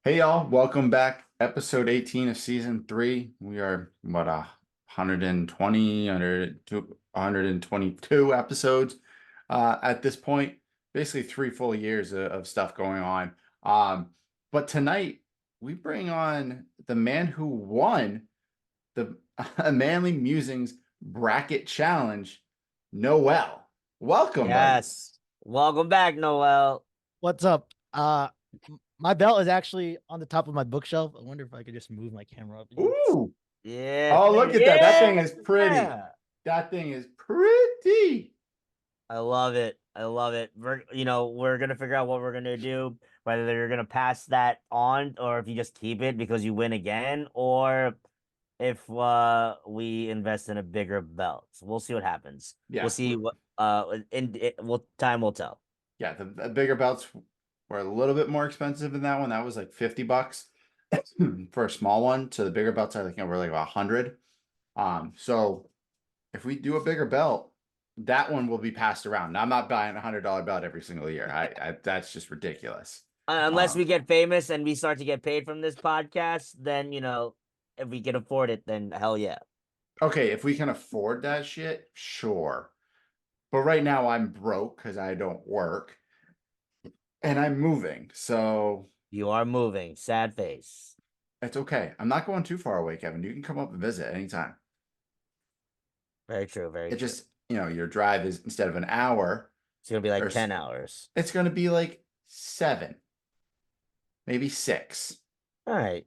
Hey y'all, welcome back. Episode 18 of season 3. We are 120, 122 episodes at this point. Basically 3 full years of stuff going on. But tonight we bring on the man who won the Manly Musings Bracket Challenge, Noel. Welcome, buddy. Yes. Welcome back, Noel. What's up? My belt is actually on the top of my bookshelf. I wonder if I could just move my camera up. Ooh. Yeah. Oh, look at that. That thing is pretty. Yeah. That thing is pretty. I love it. I love it. We're gonna figure out what we're gonna do, whether you're gonna pass that on or if you just keep it because you win again, or if we invest in a bigger belt. We'll see what happens. Yeah. We'll see what time will tell. Yeah, the bigger belts were a little bit more expensive than that one. That was like $50 for a small one. So the bigger belts I think were like 100. So if we do a bigger belt, that one will be passed around. Now, I'm not buying $100 belt every single year. I that's just ridiculous. Unless we get famous and we start to get paid from this podcast, then if we can afford it, then hell yeah. Okay, if we can afford that shit, sure. But right now I'm broke because I don't work and I'm moving. So You are moving. Sad face. it's okay. I'm not going too far away, Kevin. You can come up and visit anytime. Very true. Very It true. just, your drive is instead of an hour, It's gonna be like or 10 hours. it's going to be like 7, maybe 6. All right,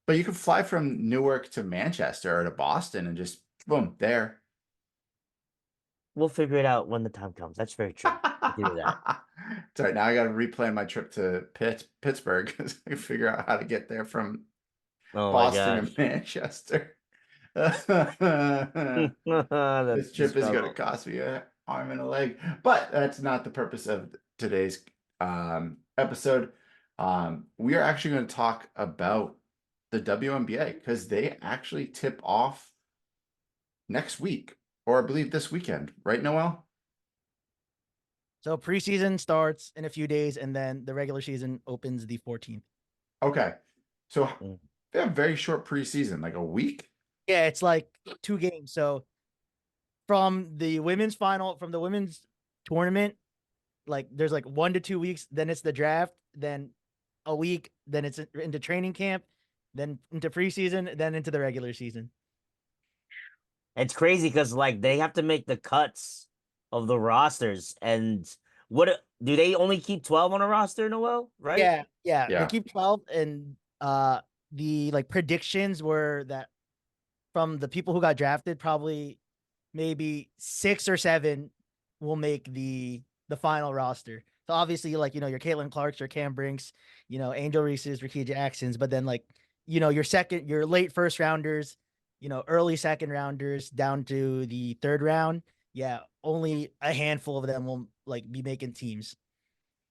But you can fly from Newark to Manchester or to Boston and just boom, there. we'll figure it out when the time comes. That's very true. We can do that. It's all right. Now I got to replan my trip to Pittsburgh because I can figure out how to get there from Oh my Boston and gosh. Manchester. This That's the trip is going to struggle. cost me an arm and a leg, but that's not the purpose of today's episode. We are actually going to talk about the WNBA because they actually tip off next week, or I believe this weekend, right, Noel? So preseason starts in a few days, and then the regular season opens the 14th. Okay, so Mm. they have very short preseason, like a week. Yeah, it's like 2 games. So from the women's tournament, like there's like 1 to 2 weeks. Then it's the draft. Then a week. Then it's into training camp. Then into preseason. Then into the regular season. It's crazy because like they have to make the cuts of the rosters, and what do they only keep 12 on a roster, Noel? Right? Yeah. They Yeah. keep 12, and the like predictions were that from the people who got drafted, probably maybe 6 or 7 will make the final roster. So obviously, like your Caitlin Clarks, your Cam Brinks, Angel Reese's, Ricky Jacksons, but then like your late first rounders, early second rounders down to the third round. Yeah, only a handful of them will like be making teams.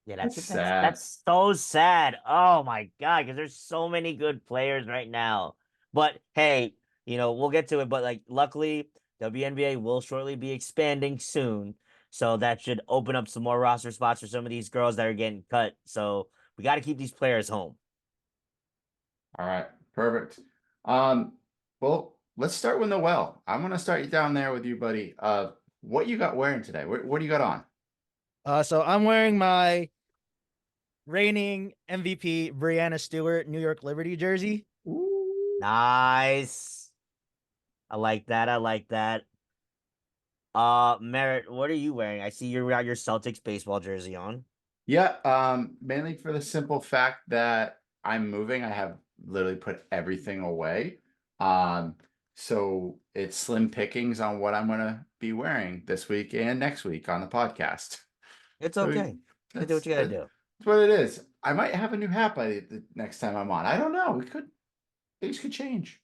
Yeah, That's that's sad. that's so sad. Oh my god, because there's so many good players right now. But hey, we'll get to it. But like, luckily, WNBA will shortly be expanding soon, so that should open up some more roster spots for some of these girls that are getting cut. So we got to keep these players home. All right, perfect. Well, let's start with Noel. I'm gonna start you down there with you, buddy. What you got wearing today? What do you got on? So I'm wearing my reigning MVP Brianna Stewart New York Liberty jersey. Ooh. Nice. I like that. I like that. Merritt, what are you wearing? I see you got your Celtics baseball jersey on. Yeah, mainly for the simple fact that I'm moving. I have literally put everything away. So it's slim pickings on what I'm gonna be wearing this week and next week on the podcast. It's So okay. You do what you gotta do. that's what it is. I might have a new hat by the next time I'm on. I don't know. Things could change.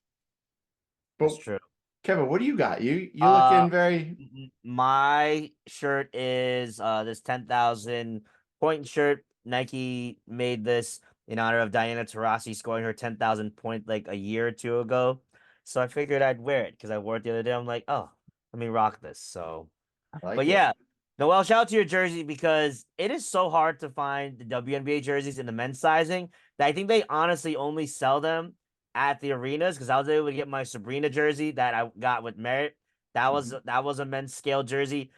That's But true. Kevin, what do you got? You looking very My shirt is this 10,000 point shirt. Nike made this in honor of Diana Taurasi scoring her 10,000 point like a year or two ago. So I figured I'd wear it because I wore it the other day. I'm like, oh, let me rock this. So, I but like it. yeah, Noel, shout out to your jersey because it is so hard to find the WNBA jerseys in the men's sizing I think they honestly only sell them at the arenas because I was able to get my Sabrina jersey that I got with Merit. That was a men's scale jersey.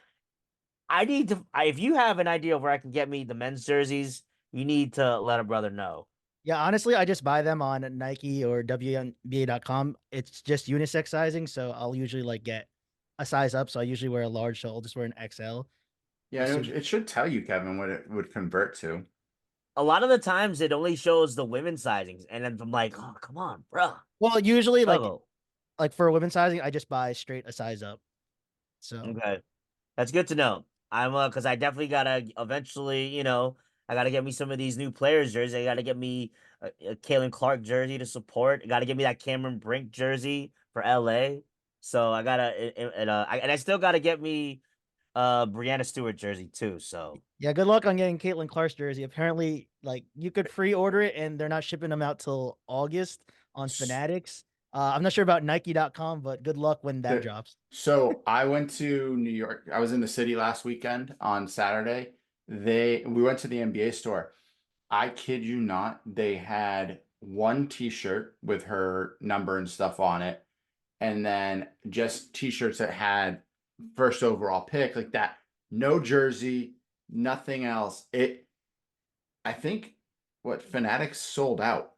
I need to. If you have an idea of where I can get me the men's jerseys, you need to let a brother know. Yeah, honestly, I just buy them on Nike or WNBA.com. It's just unisex sizing, so I'll usually like get a size up. So I usually wear a large, so I'll just wear an XL. Yeah, Just to, it should tell you, Kevin, what it would convert to. A lot of the times, it only shows the women's sizings, and then I'm like, oh, come on, bro. well, usually Struggle. like for women's sizing, I just buy straight a size up. So Okay. That's good to know. I'm because I definitely gotta eventually, I gotta get me some of these new players' jerseys. I gotta get me a Kalen Clark jersey to support. I gotta get me that Cameron Brink jersey for LA. So I gotta, and I still gotta get me Brianna Stewart jersey too. So yeah, good luck on getting Caitlin Clark's jersey. Apparently, like you could pre-order it and they're not shipping them out till August on S- Fanatics. I'm not sure about Nike.com, but good luck when that the- drops. So I went to New York. I was in the city last weekend on Saturday. We went to the NBA store. I kid you not, they had one t-shirt with her number and stuff on it, and then just t-shirts that had first overall pick, like that. No jersey, nothing else. I think what Fanatics sold out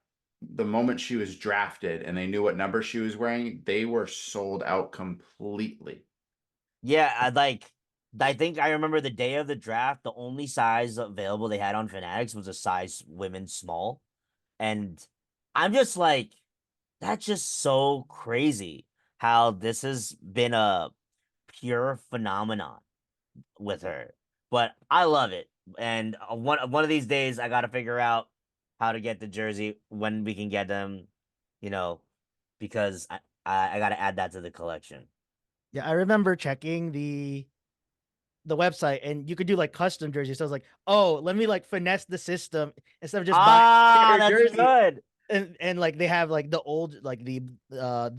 the moment she was drafted and they knew what number she was wearing, they were sold out completely. yeah, I think I remember the day of the draft. The only size available they had on Fanatics was a size women's small, and I'm just like, that's just so crazy how this has been a pure phenomenon with her. But I love it. And one of these days I got to figure out how to get the jersey when we can get them, you know, because I got to add that to the collection. Yeah, I remember checking the website and you could do like custom jerseys. So I was like, oh, let me like finesse the system instead of just buying Ah, her that's jersey. good. And like they have like the old like the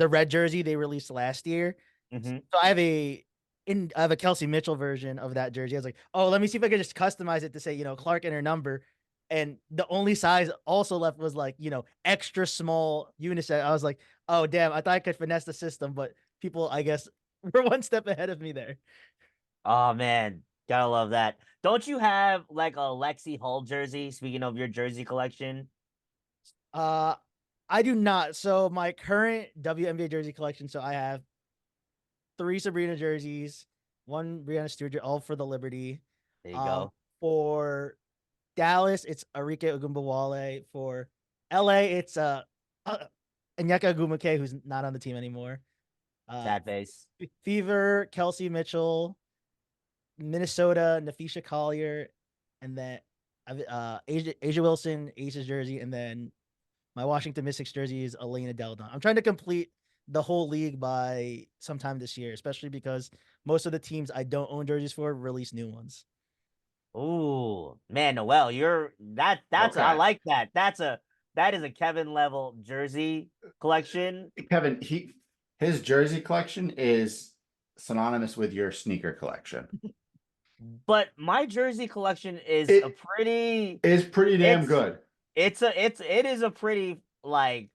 red jersey they released last year. Hmm. So I have a Kelsey Mitchell version of that jersey. I was like, oh, let me see if I can just customize it to say, Clark and her number. And the only size also left was like, extra small unisex. I was like, oh damn, I thought I could finesse the system, but people, I guess, were one step ahead of me there. Oh man, gotta love that. Don't you have like a Lexi Hull jersey? Speaking of your jersey collection, Uh I do not. So my current WNBA jersey collection, so I have three Sabrina jerseys, one Brianna Stewart, all for the Liberty. there you Um, go. for Dallas, it's Arike Ogunbowale. For LA, it's Anyeka Agumake, who's not on the team anymore. Uh, Sad face. Fever, Kelsey Mitchell, Minnesota, Nafisha Collier, and then Asia Wilson, Aces jersey, and then my Washington Mystics jersey is Elena Deldon. I'm trying to complete the whole league by sometime this year, especially because most of the teams I don't own jerseys for release new ones. Ooh, man, Noel, that's I Okay. like that. That is a Kevin level jersey collection. Kevin, his jersey collection is synonymous with your sneaker collection. But my jersey collection is a It pretty is pretty damn it's good. it is a pretty like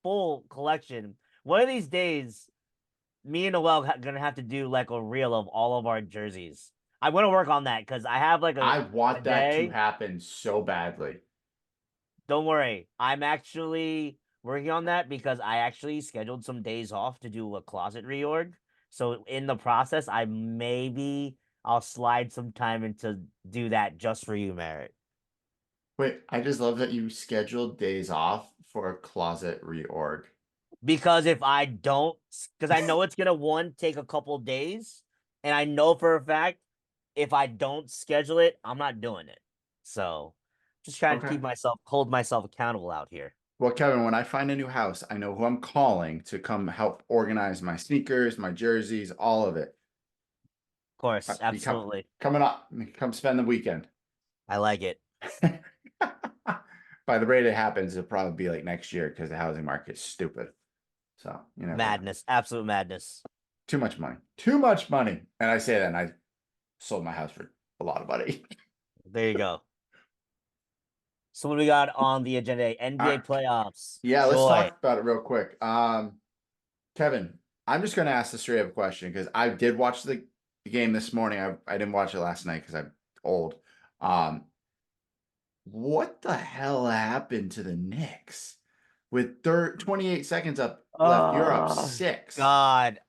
full collection. One of these days, me and Noel gonna have to do like a reel of all of our jerseys. I want to work on that because I have like I a want that to day. happen so badly. Don't worry. I'm actually working on that because I actually scheduled some days off to do a closet reorg. So in the process, I'll slide some time into do that just for you, Merritt. Wait, I just love that you scheduled days off for a closet reorg. Because if I don't, because I know it's gonna take a couple days, and I know for a fact if I don't schedule it, I'm not doing it. So just trying to Okay. hold myself accountable out here. Well, Kevin, when I find a new house, I know who I'm calling to come help organize my sneakers, my jerseys, all of it. Of course, You come absolutely. coming up, come spend the weekend. I like it. By the rate it happens, it'll probably be like next year because the housing market's stupid. So you never know. Madness, absolute madness. Too much money. Too much money. And I say that and I sold my house for a lot of money. There you go. So what do we got on the agenda? NBA playoffs. Yeah, let's Joy. talk about it real quick. Kevin, I'm just gonna ask the straight up question because I did watch the game this morning. I didn't watch it last night because I'm old. Um, what the hell happened to the Knicks? With 28 seconds up left, you're up Oh 6. God.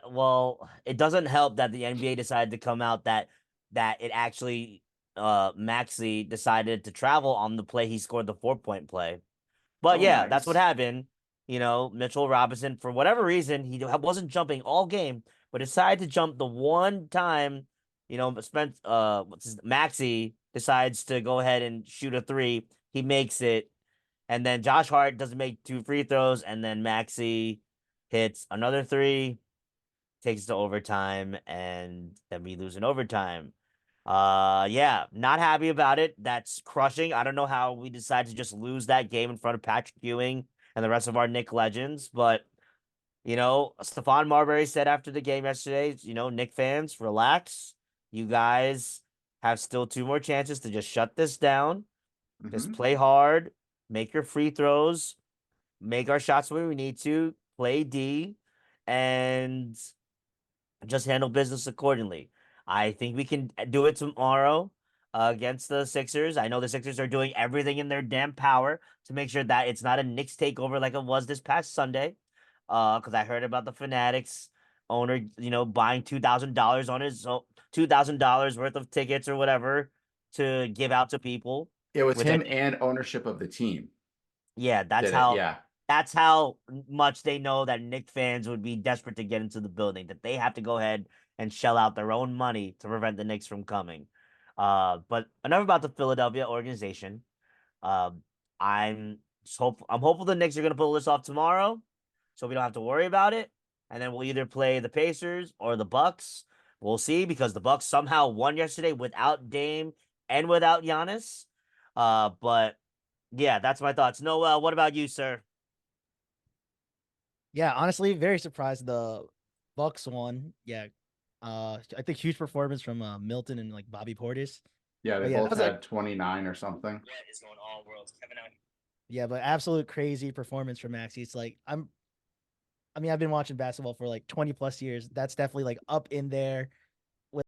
Well, it doesn't help that the NBA decided to come out that it actually Maxey decided to travel on the play he scored the 4-point play. But Oh, yeah, that's what nice. happened. Mitchell Robinson, for whatever reason, he wasn't jumping all game, but decided to jump the one time. Maxey decides to go ahead and shoot a 3. He makes it, and then Josh Hart doesn't make 2 free throws, and then Maxey hits another 3, takes it to overtime, and then we lose in overtime. Yeah, not happy about it. That's crushing. I don't know how we decided to just lose that game in front of Patrick Ewing and the rest of our Nick legends, but Stephon Marbury said after the game yesterday, Nick fans, relax. You guys have still 2 more chances to just shut this down. Just Mhm. play hard, make your free throws, make our shots where we need to, play D, and just handle business accordingly. I think we can do it tomorrow against the Sixers. I know the Sixers are doing everything in their damn power to make sure that it's not a Knicks takeover like it was this past Sunday. Because I heard about the Fanatics owner, buying $2,000 on his $2,000 worth of tickets or whatever to give out to people. It was Which I him think, and ownership of the team yeah, did it. Yeah. that's how much they know that Knick fans would be desperate to get into the building, that they have to go ahead and shell out their own money to prevent the Knicks from coming. But enough about the Philadelphia organization. Um, I'm hopeful the Knicks are gonna pull this off tomorrow, so we don't have to worry about it. And then we'll either play the Pacers or the Bucks. We'll see, because the Bucks somehow won yesterday without Dame and without Giannis. But yeah, that's my thoughts. Noel, what about you, sir? Yeah, honestly, very surprised the Bucks won. Yeah. I think huge performance from Milton and like Bobby Portis. Yeah, they But yeah, that both was like had 29 or something. yeah, but absolute crazy performance from Maxi. It's like I mean, I've been watching basketball for like 20 plus years. That's definitely like up in there with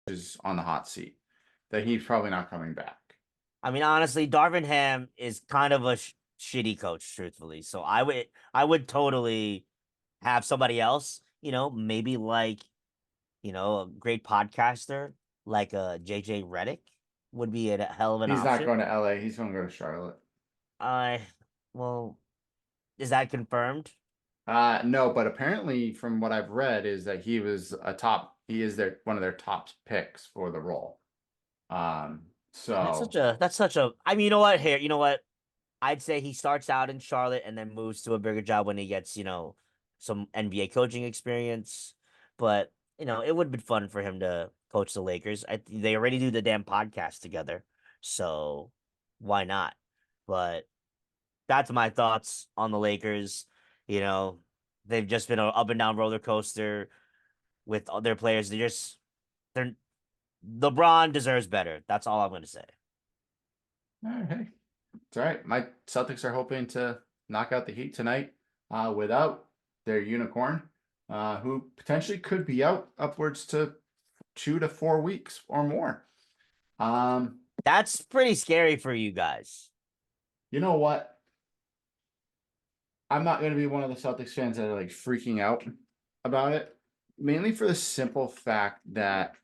Is on the hot seat. That he's probably not coming back. I mean, honestly, Darvin Ham is kind of a shitty coach, truthfully. So I would totally have somebody else, maybe like, a great podcaster like JJ Redick would be a hell of an He's not option. going to LA. He's going to go to Charlotte. I Well, is that confirmed? No, but apparently from what I've read is that he is one of their top picks for the role. So That's such a I mean, you know what? I'd say he starts out in Charlotte and then moves to a bigger job when he gets, some NBA coaching experience. But, it would be fun for him to coach the Lakers. They already do the damn podcast together. So why not? But that's my thoughts on the Lakers. You know, they've just been an up and down roller coaster with all their players. They're LeBron deserves better. That's all I'm going to say. All right, hey, it's all right. My Celtics are hoping to knock out the Heat tonight without their unicorn, who potentially could be out upwards to 2 to 4 weeks or more. That's pretty scary for you guys. You know what? I'm not going to be one of the Celtics fans that are like freaking out about it, mainly for the simple fact that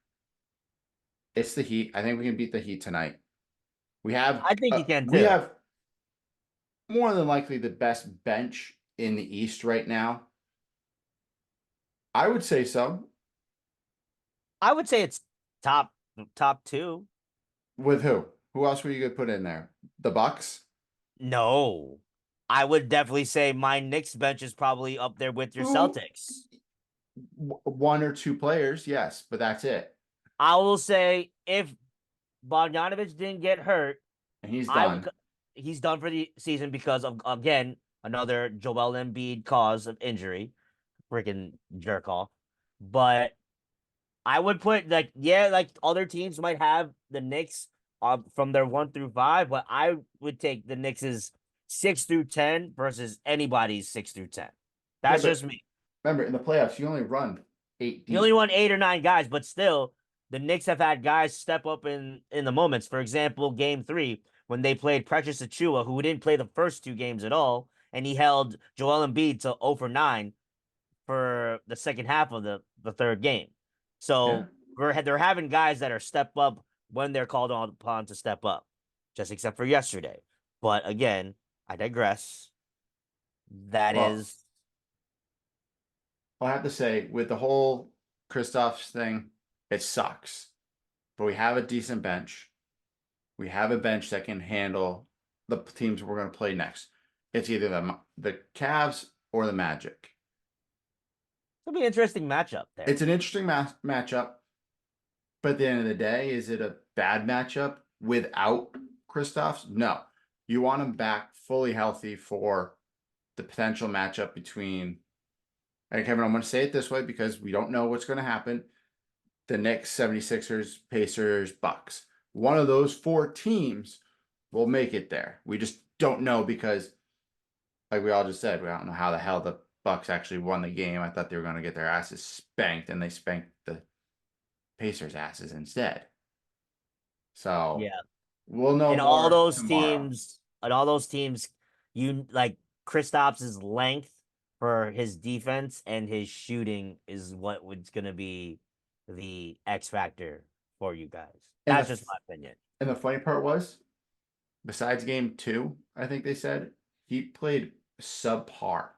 it's the Heat. I think we can beat the Heat tonight. We have I think you can we too. have more than likely the best bench in the East right now. I would say so. I would say it's top two. With who? Who else were you going to put in there? The Bucks? No. I would definitely say my Knicks bench is probably up there with your Who? Celtics. One or two players, yes, but that's it. I will say if Bogdanovich didn't get hurt, And he's I done. would. He's done for the season because of again another Joel Embiid cause of injury, freaking jerk off. But I would put like other teams might have the Knicks from their 1 through 5, but I would take the Knicks' 6 through 10 versus anybody's 6 through 10. Yeah, That's but just me. remember, in the playoffs, you only run 8 You only deep. want 8 or 9 guys, but still, the Knicks have had guys step up in the moments. For example, Game 3 when they played Precious Achua, who didn't play the first 2 games at all, and he held Joel Embiid to 0 for 9 for the second half of the third game. Yeah. So they're having guys that are step up when they're called upon to step up, just except for yesterday. But again, I digress. That Well, is I have to say, with the whole Kristaps thing, it sucks. But we have a decent bench. We have a bench that can handle the teams we're going to play next. It's either the Cavs or the Magic. it'll be an interesting matchup there. It's an interesting matchup. But at the end of the day, is it a bad matchup without Kristaps? No. You want him back fully healthy for the potential matchup between, and Kevin, I'm going to say it this way because we don't know what's going to happen. The Knicks, 76ers, Pacers, Bucks. One of those 4 teams will make it there. We just don't know because, like we all just said, we don't know how the hell the Bucks actually won the game. I thought they were going to get their asses spanked, and they spanked the Pacers' asses instead. So Yeah. we'll know And all more those tomorrow. teams, and all those teams, you like Kristaps' length for his defense and his shooting is what was going to be the X factor for you guys. And That's the just my opinion. and the funny part was, besides game 2, I think they said he played subpar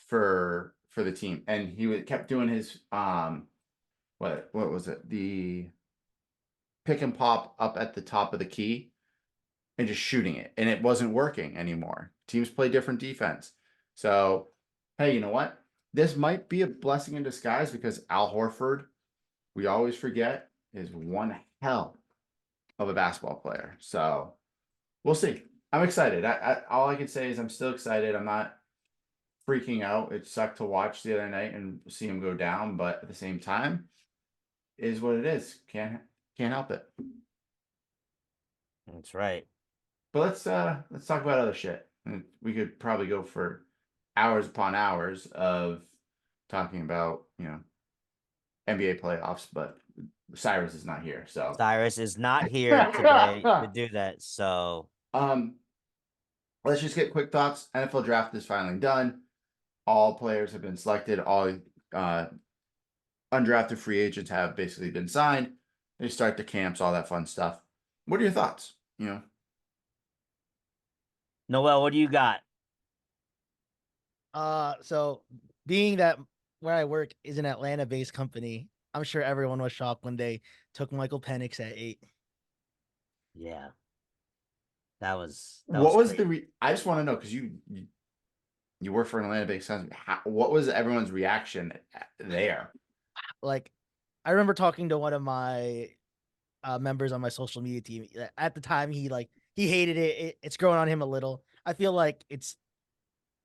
for the team, and kept doing his what was it, the pick and pop up at the top of the key and just shooting it, and it wasn't working anymore. Teams play different defense, so hey, you know what? This might be a blessing in disguise because Al Horford, we always forget, is one hell of a basketball player. So we'll see. I'm excited. All I can say is I'm still excited. I'm not freaking out. It sucked to watch the other night and see him go down, but at the same time, it is what it is. Can't help it. That's right. But let's talk about other shit. And we could probably go for hours upon hours of talking about, NBA playoffs, but Cyrus is not here, so Cyrus is not here today to do that. So um let's just get quick thoughts. NFL draft is finally done. All players have been selected. All uh, undrafted free agents have basically been signed. They start the camps, all that fun stuff. What are your thoughts? Noel, what do you got? So being that where I work is an Atlanta-based company, I'm sure everyone was shocked when they took Michael Penix at 8. Yeah. That What was was crazy. I just want to know because you work for an Atlanta-based company. What was everyone's reaction there? Like, I remember talking to one of my members on my social media team. At the time, he hated it. It's growing on him a little. I feel like it's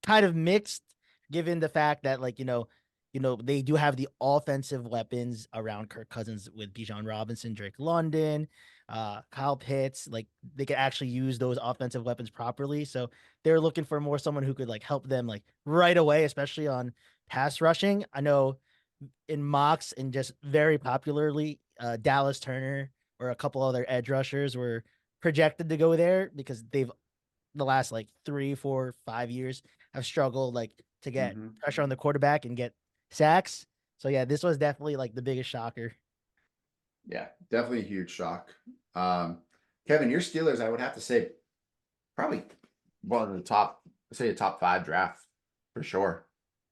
kind of mixed, given the fact that they do have the offensive weapons around Kirk Cousins with Bijan Robinson, Drake London, Kyle Pitts. Like they could actually use those offensive weapons properly. So they're looking for more someone who could like help them like right away, especially on pass rushing. I know in mocks and just very popularly, Dallas Turner or a couple other edge rushers were projected to go there because they've the last like 3, 4, 5 years have struggled like to get Mhm. pressure on the quarterback and get sacks. So yeah, this was definitely like the biggest shocker. Yeah, definitely a huge shock. Kevin, your Steelers, I would have to say, probably one of the top, say a top 5 draft for sure.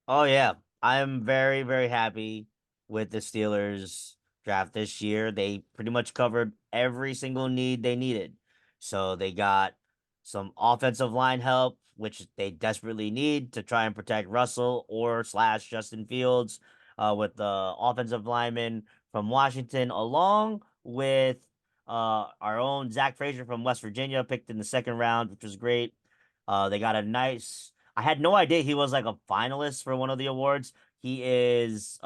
Oh yeah, I'm very very happy with the Steelers draft this year. They pretty much covered every single need they needed. So they got some offensive line help, which they desperately need to try and protect Russell or slash Justin Fields, with the offensive lineman from Washington, along with our own Zach Frazier from West Virginia, picked in the second round, which was great. They got a nice. I had no idea he was like a finalist for one of the awards. He is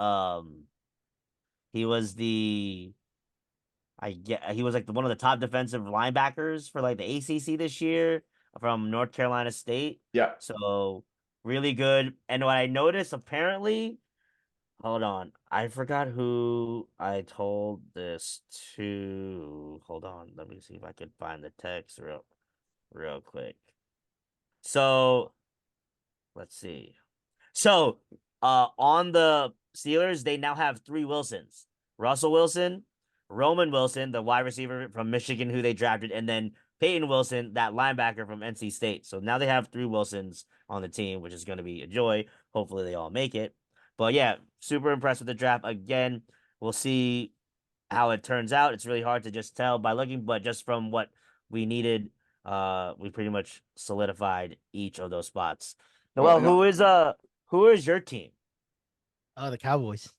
he was the I get he was like one of the top defensive linebackers for like the ACC this year from North Carolina State. Yeah. So really good. And what I noticed apparently, hold on, I forgot who I told this to. Hold on, let me see if I could find the text real quick. So let's see. So, on the Steelers, they now have 3 Wilsons: Russell Wilson, Roman Wilson, the wide receiver from Michigan who they drafted, and then Peyton Wilson, that linebacker from NC State. So now they have 3 Wilsons on the team, which is going to be a joy. Hopefully, they all make it. But yeah, super impressed with the draft. Again, we'll see how it turns out. It's really hard to just tell by looking, but just from what we needed, we pretty much solidified each of those spots. Well, Noel, who is your team? Oh, the Cowboys.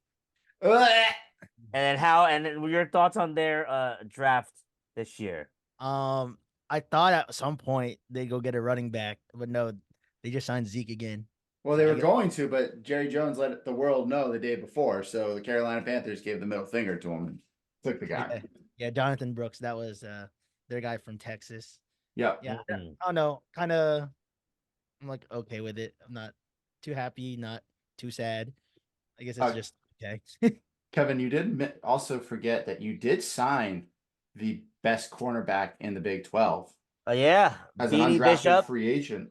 And then your thoughts on their draft this year? I thought at some point they'd go get a running back, but no, they just signed Zeke again. well, they I were guess- going to, but Jerry Jones let the world know the day before. So the Carolina Panthers gave the middle finger to him and took the guy. Yeah, yeah, Jonathan Brooks. That was their guy from Texas. Yep. Yeah, Mhm. I don't know. Kind of, I'm like okay with it. I'm not too happy, not too sad. I guess it's Uh, just okay. Kevin, you did also forget that you did sign the best cornerback in the Big 12 Yeah, as an Beanie undrafted Bishop. free agent.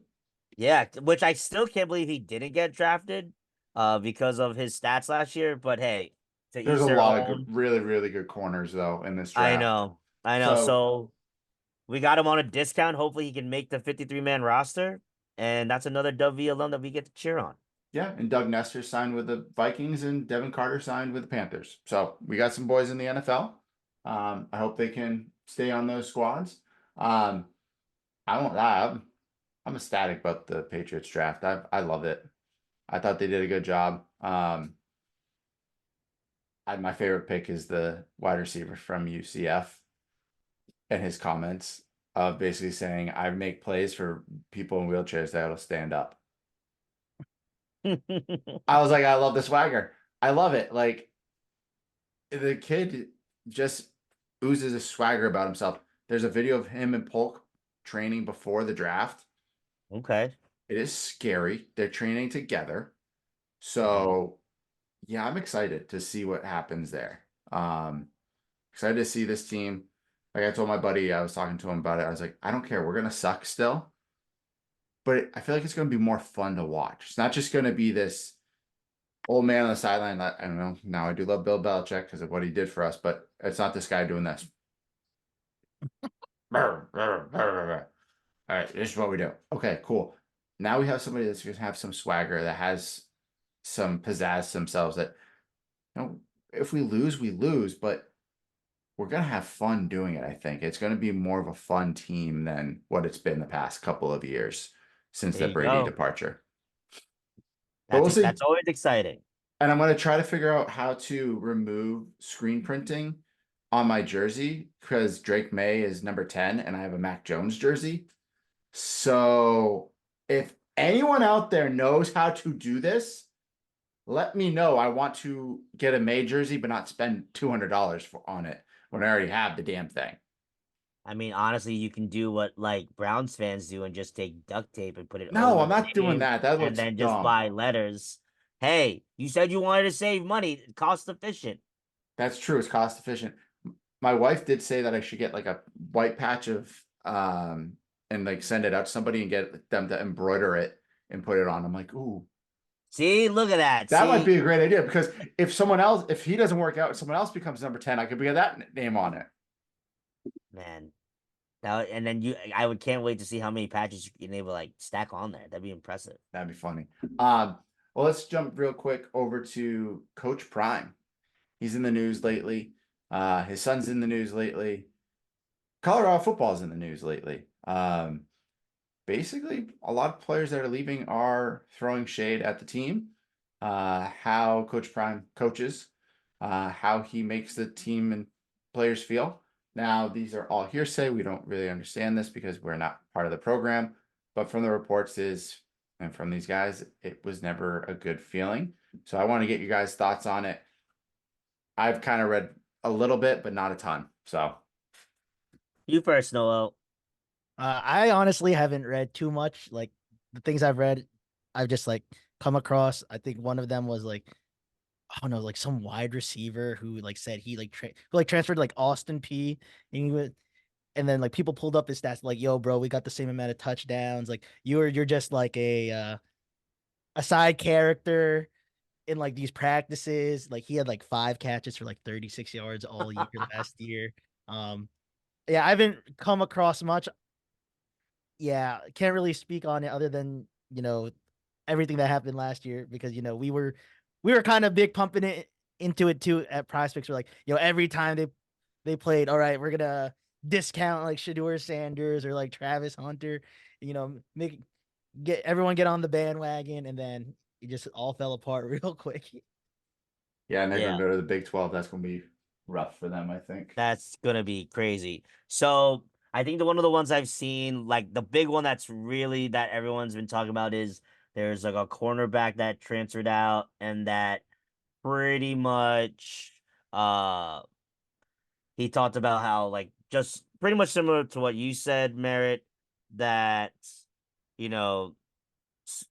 Yeah, which I still can't believe he didn't get drafted, because of his stats last year. But hey, to There's each a their lot of good, own. really, really good corners though in this I draft. know, I know. So So we got him on a discount. Hopefully, he can make the 53-man roster, and that's another W alum that we get to cheer on. yeah, and Doug Nestor signed with the Vikings and Devin Carter signed with the Panthers. So we got some boys in the NFL. I hope they can stay on those squads. I don't. I'm ecstatic about the Patriots draft. I love it. I thought they did a good job. My favorite pick is the wide receiver from UCF and his comments of basically saying, "I make plays for people in wheelchairs that'll stand up." I was like, I love the swagger. I love it. Like the kid just oozes a swagger about himself. There's a video of him and Polk training before the draft. Okay. It is scary. They're training together. So yeah, I'm excited to see what happens there. Excited to see this team. Like I told my buddy, I was talking to him about it. I was like, I don't care. We're gonna suck still, but I feel like it's gonna be more fun to watch. It's not just gonna be this old man on the sideline. I don't know. Now I do love Bill Belichick because of what he did for us, but it's not this guy doing this. All right, this is what we do. Okay, cool. Now we have somebody that's gonna have some swagger, that has some pizzazz themselves. That if we lose, we lose, but we're gonna have fun doing it. I think it's gonna be more of a fun team than what it's been the past couple of years since There the you Brady go. departure. But we'll see. That's always exciting. And I'm gonna try to figure out how to remove screen printing on my jersey because Drake May is number 10 and I have a Mac Jones jersey. So if anyone out there knows how to do this, let me know. I want to get a May jersey, but not spend $200 on it when I already have the damn thing. I mean, honestly, you can do what like Browns fans do and just take duct tape and put it No, over I'm the not doing name that. That and looks then just dumb. buy letters. Hey, you said you wanted to save money, cost efficient. That's true. It's cost efficient. My wife did say that I should get like a white patch of and like send it out to somebody and get them to embroider it and put it on. I'm like, ooh, See, look at that. that might See, be a great idea because if he doesn't work out, someone else becomes number 10, I could get that name on it. man. Now and then I would can't wait to see how many patches you can able to like stack on there. That'd be impressive. That'd be funny. Well, let's jump real quick over to Coach Prime. He's in the news lately. His son's in the news lately. Colorado football's in the news lately. Basically, a lot of players that are leaving are throwing shade at the team. How Coach Prime coaches, how he makes the team and players feel. Now, these are all hearsay. We don't really understand this because we're not part of the program. But from the reports and from these guys, it was never a good feeling. So I want to get you guys' thoughts on it. I've kind of read a little bit, but not a ton. So You first, Noel. I honestly haven't read too much. Like the things I've read, I've just like come across. I think one of them was like, I don't know, like some wide receiver who like said he like who like transferred to, like Austin P and he would and then like people pulled up his stats like, yo, bro, we got the same amount of touchdowns. Like you're just like a side character in like these practices. Like he had like 5 catches for like 36 yards all year last year. Um yeah, I haven't come across much. Yeah, can't really speak on it other than, everything that happened last year because, we were kind of big pumping it into it too at Prospects. We're like, every time they played, all right, we're gonna discount like Shador Sanders or like Travis Hunter, make get on the bandwagon, and then it just all fell apart real quick. yeah, and they're going Yeah, to go to the Big 12. That's going to be rough for them, I think. that's gonna be crazy. So I think one of the ones I've seen, like the big one that's really that everyone's been talking about is there's like a cornerback that transferred out and that pretty much uh he talked about how like just pretty much similar to what you said, Merritt, that you know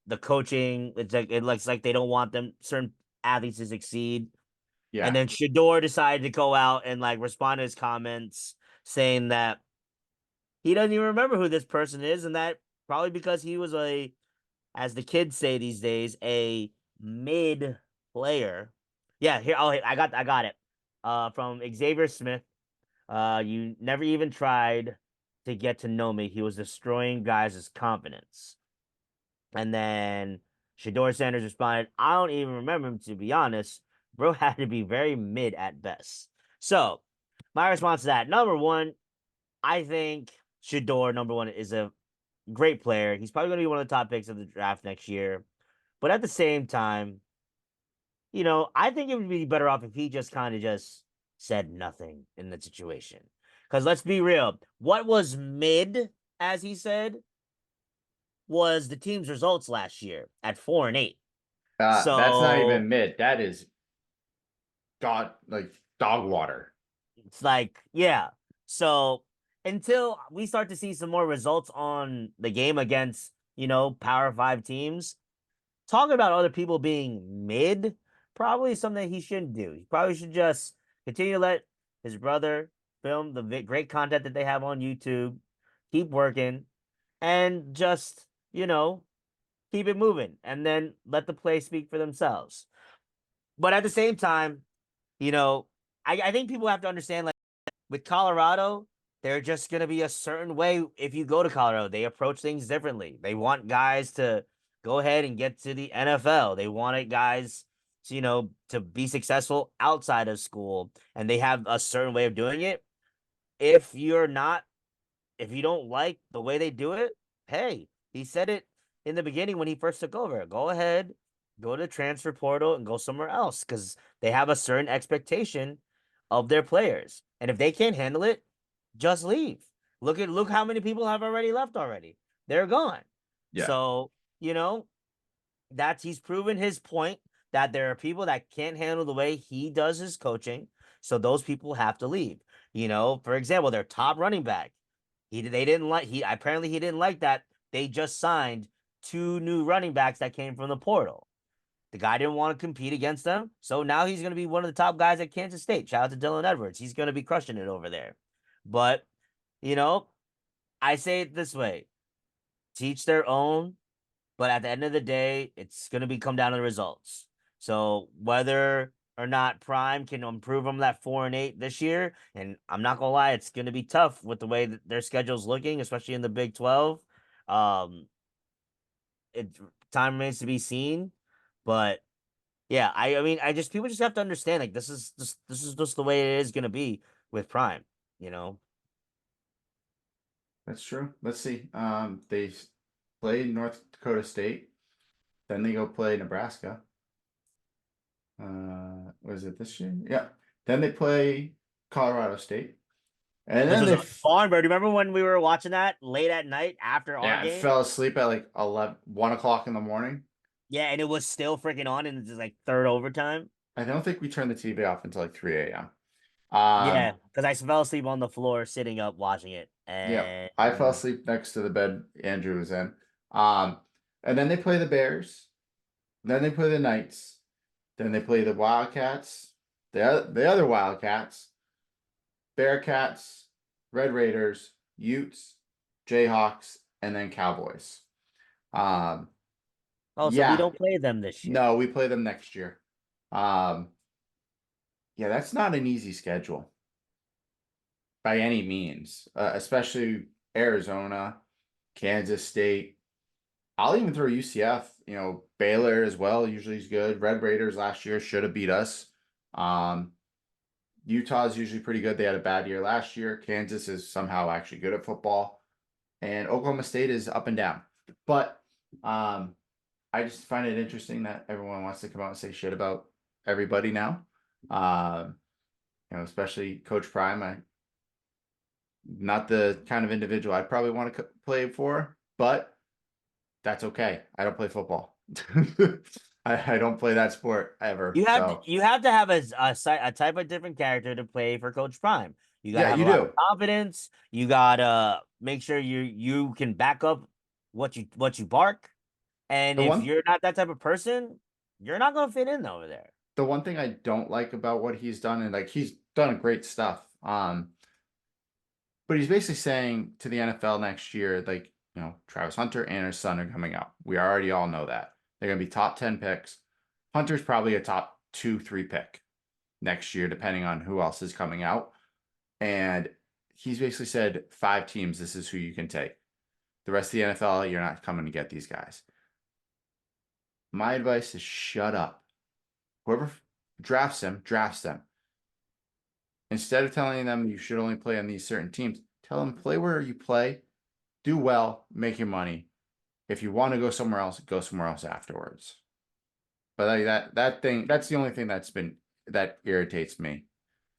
the coaching it looks like they don't want them certain athletes to succeed. And Yeah. then Shador decided to go out and like respond to his comments saying that he doesn't even remember who this person is, and that probably because he was as the kids say these days, a mid player. Yeah, here I got it. From Xavier Smith. You never even tried to get to know me. He was destroying guys' confidence. And then Shador Sanders responded, I don't even remember him, to be honest. Bro had to be very mid at best. So, my response to that, number one, I think Shador, number one, is a great player. He's probably going to be one of the top picks of the draft next year. But at the same time, I think it would be better off if he just kind of just said nothing in the situation. Because let's be real, what was mid, as he said, was the team's results last year at 4-8. That's not So even mid. That is like dog water. it's like, yeah. So until we start to see some more results on the game against, Power Five teams, talking about other people being mid, probably something he shouldn't do. He probably should just continue to let his brother film the great content that they have on YouTube, keep working, and just, keep it moving, and then let the play speak for themselves. But at the same time, I think people have to understand, like, with Colorado, they're just going to be a certain way. If you go to Colorado, they approach things differently. They want guys to go ahead and get to the NFL. They wanted guys to, to be successful outside of school, and they have a certain way of doing it. If you're not, if you don't like the way they do it, hey, he said it in the beginning when he first took over. Go ahead, go to the transfer portal and go somewhere else because they have a certain expectation of their players. And if they can't handle it, just leave. Look how many people have already left already. They're gone. Yeah. So, he's proven his point that there are people that can't handle the way he does his coaching. So those people have to leave. For example, their top running back. They didn't like he apparently he didn't like that they just signed two new running backs that came from the portal. The guy didn't want to compete against them. So now he's going to be one of the top guys at Kansas State. Shout out to Dylan Edwards. He's going to be crushing it over there. But, I say it this way, teach their own. But at the end of the day, it's going to come down to the results. So whether or not Prime can improve from that 4-8 this year, and I'm not gonna lie, it's going to be tough with the way that their schedule's looking, especially in the Big 12. It time remains to be seen, but yeah, I mean, people just have to understand, like, this is just the way it is going to be with Prime. You know, That's true. Let's see. They play North Dakota State, then they go play Nebraska. Was it this year? Yeah. Then they play Colorado State, and which then was they a barn bird. Remember when we were watching that late at night after our I game? fell asleep at like 1 o'clock in the morning. Yeah, and it was still freaking on, and it's just like third overtime. I don't think we turned the TV off until like 3 a.m. Yeah, because I fell asleep on the floor sitting up watching it, Yeah, I fell and asleep next to the bed Andrew was in. Um, and then they play the Bears, then they play the Knights, then they play the Wildcats, the other Wildcats, Bearcats, Red Raiders, Utes, Jayhawks, and then Cowboys. Um, so we yeah, don't play them this year. no, we play them next year. Um, yeah, that's not an easy schedule by any means, especially Arizona, Kansas State. I'll even throw UCF, Baylor as well. Usually is good. Red Raiders last year should have beat us. Utah's usually pretty good. They had a bad year last year. Kansas is somehow actually good at football. And Oklahoma State is up and down. But I just find it interesting that everyone wants to come out and say shit about everybody now. Especially Coach Prime. Not the kind of individual I'd probably want to play for, but that's okay. I don't play football. I don't play that sport ever. You have So you have to have a type of different character to play for Coach Prime. You gotta yeah, have a you lot of do. confidence. You gotta make sure you can back up what you bark. And The if one you're not that type of person, you're not gonna fit in over there. the one thing I don't like about what he's done, and like he's done great stuff. But he's basically saying to the NFL next year, like, Travis Hunter and his son are coming out. We already all know that. They're gonna be top 10 picks. Hunter's probably a top 2, 3 pick next year, depending on who else is coming out. And he's basically said 5 teams, this is who you can take. The rest of the NFL, you're not coming to get these guys. My advice is shut up. Whoever drafts them, drafts them. Instead of telling them you should only play on these certain teams, tell them play where you play, do well, make your money. If you want to go somewhere else, go somewhere else afterwards. But like that's the only thing that irritates me.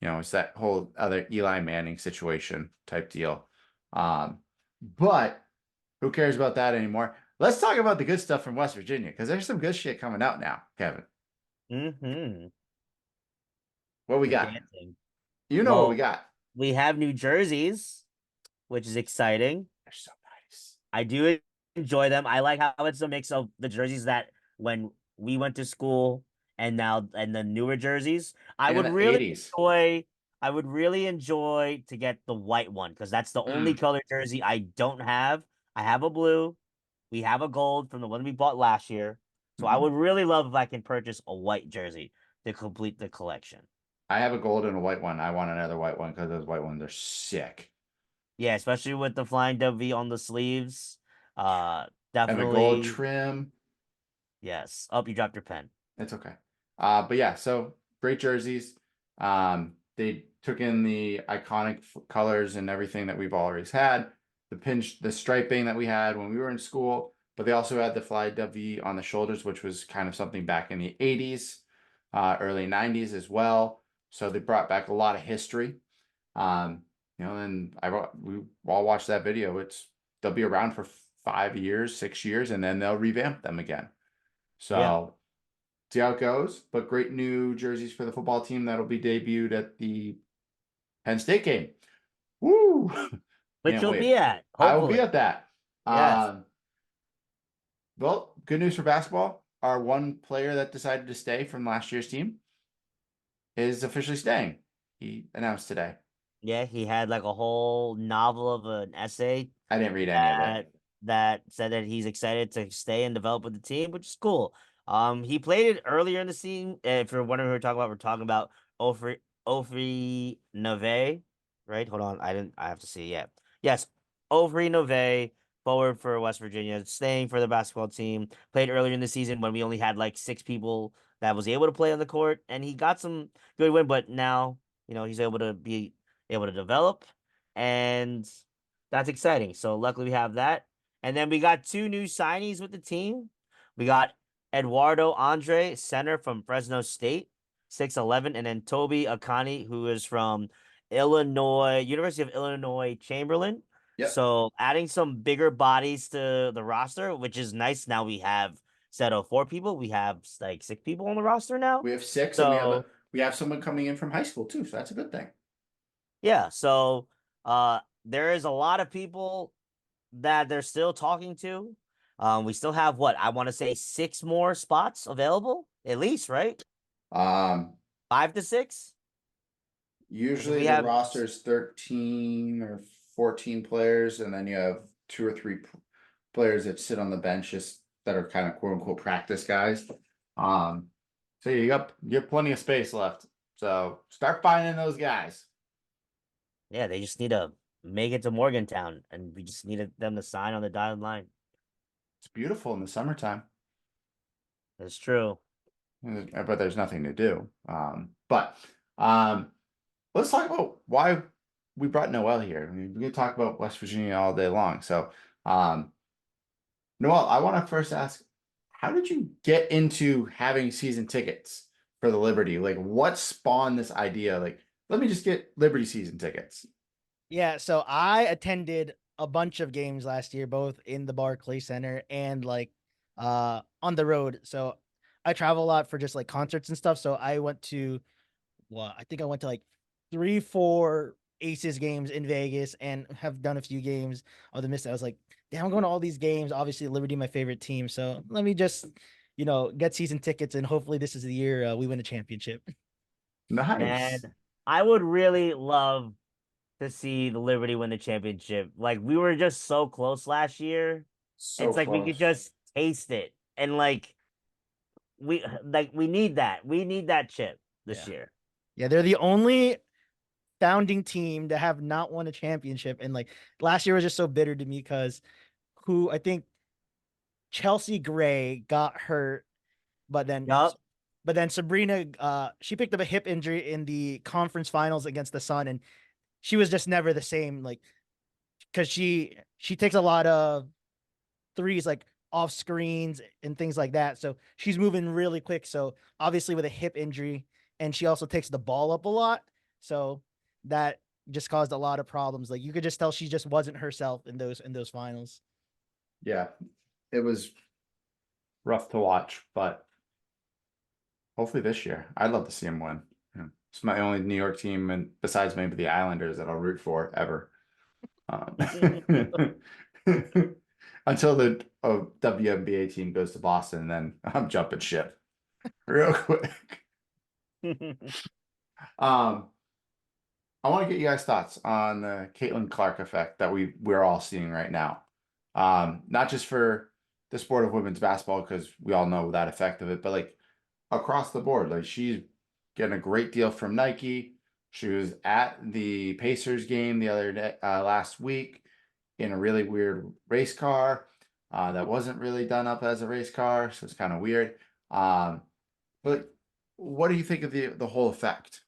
It's that whole other Eli Manning situation type deal. But who cares about that anymore? Let's talk about the good stuff from West Virginia, because there's some good shit coming out now, Kevin. Mm-hmm. What we got? Dancing. You know what we Well, got. we have New Jerseys, which is exciting. They're so nice. I do enjoy them. I like how it's a mix of the jerseys that when we went to school and the newer jerseys. I And in would the really 80s. enjoy I would really enjoy to get the white one because that's the only Mm. color jersey I don't have. I have a blue. We have a gold from the one we bought last year. So I Mhm. would really love if I can purchase a white jersey to complete the collection. I have a gold and a white one. I want another white one because those white ones are sick. Yeah, especially with the flying W on the sleeves. And the gold Definitely. trim. Yes. Up, you dropped your pen. It's okay. But yeah, so great jerseys. They took in the iconic colors and everything that we've always had. The striping that we had when we were in school, but they also had the fly W on the shoulders, which was kind of something back in the 80s, early 90s as well. So they brought back a lot of history. And we all watched that video. They'll be around for 5 years, 6 years, and then they'll revamp them again. Yeah. So see how it goes. But great new jerseys for the football team that'll be debuted at the Penn State game. Woo! Which Can't you'll wait. be at, I will be hopefully. at that. Yes. Well, good news for basketball. Our one player that decided to stay from last year's team is officially staying. He announced today. Yeah, he had like a whole novel of an essay I didn't read any of it. that said that he's excited to stay and develop with the team, which is cool. He played it earlier in the season. If you're wondering who we're talking about Ofri Nove, right? Hold on, I have to see. Yeah, yes, Ofri Nove, forward for West Virginia, staying for the basketball team. Played earlier in the season when we only had like 6 people that was able to play on the court, and he got some good win. But now, he's able to develop, and that's exciting. So luckily we have that. And then we got 2 new signees with the team. We got Eduardo Andre, center from Fresno State, 6'11", and then Toby Akani, who is from University of Illinois Chamberlain. Yep. So adding some bigger bodies to the roster, which is nice. Now we have, instead of 4 people, we have like 6 people on the roster now. We have 6, and So we have someone coming in from high school too, so that's a good thing. yeah, so there is a lot of people that they're still talking to. We still have what I want to say 6 more spots available, at least, right? Um, 5 to 6. Usually We the have roster is 13 or 14 players, and then you have 2 or 3 players that sit on the bench just that are kind of quote unquote practice guys. So you have plenty of space left. So start finding those guys. yeah, they just need to make it to Morgantown, and we just needed them to sign on the dotted line. It's beautiful in the summertime. That's true. But there's nothing to do. But let's talk about why we brought Noel here. I mean, we can talk about West Virginia all day long. So, Noel, I want to first ask, how did you get into having season tickets for the Liberty? Like, what spawned this idea? Like, let me just get Liberty season tickets. Yeah, so I attended a bunch of games last year, both in the Barclays Center and like on the road. So I travel a lot for just like concerts and stuff. So I went to I think I went to like 3, 4 Aces games in Vegas and have done a few games of the Mist. I was like, damn, I'm going to all these games. Obviously, Liberty, my favorite team. So let me just, get season tickets, and hopefully this is the year we win a championship. Nice. Man, I would really love to see the Liberty win the championship. Like, we were just so close last year. So It's like we could close. just taste it. And we need that. We need that chip this Yeah. year. Yeah, they're the only founding team to have not won a championship. And like last year was just so bitter to me because I think Chelsea Gray got hurt, but then Yup. Sabrina she picked up a hip injury in the conference finals against the Sun, and she was just never the same, like because she takes a lot of threes like off screens and things like that. So she's moving really quick. So obviously with a hip injury, and she also takes the ball up a lot. So that just caused a lot of problems. Like you could just tell she just wasn't herself in those finals. Yeah, it was rough to watch, but hopefully this year, I'd love to see him win. It's my only New York team, and besides maybe the Islanders, that I'll root for ever. Until the WNBA team goes to Boston, then I'm jumping ship real quick. I want to get you guys' thoughts on the Caitlin Clark effect that we're all seeing right now. Not just for the sport of women's basketball, because we all know that effect of it, but like across the board. Like she's getting a great deal from Nike. She was at the Pacers game the other day, last week, in a really weird race car that wasn't really done up as a race car, so it's kind of weird. But what do you think of the whole effect?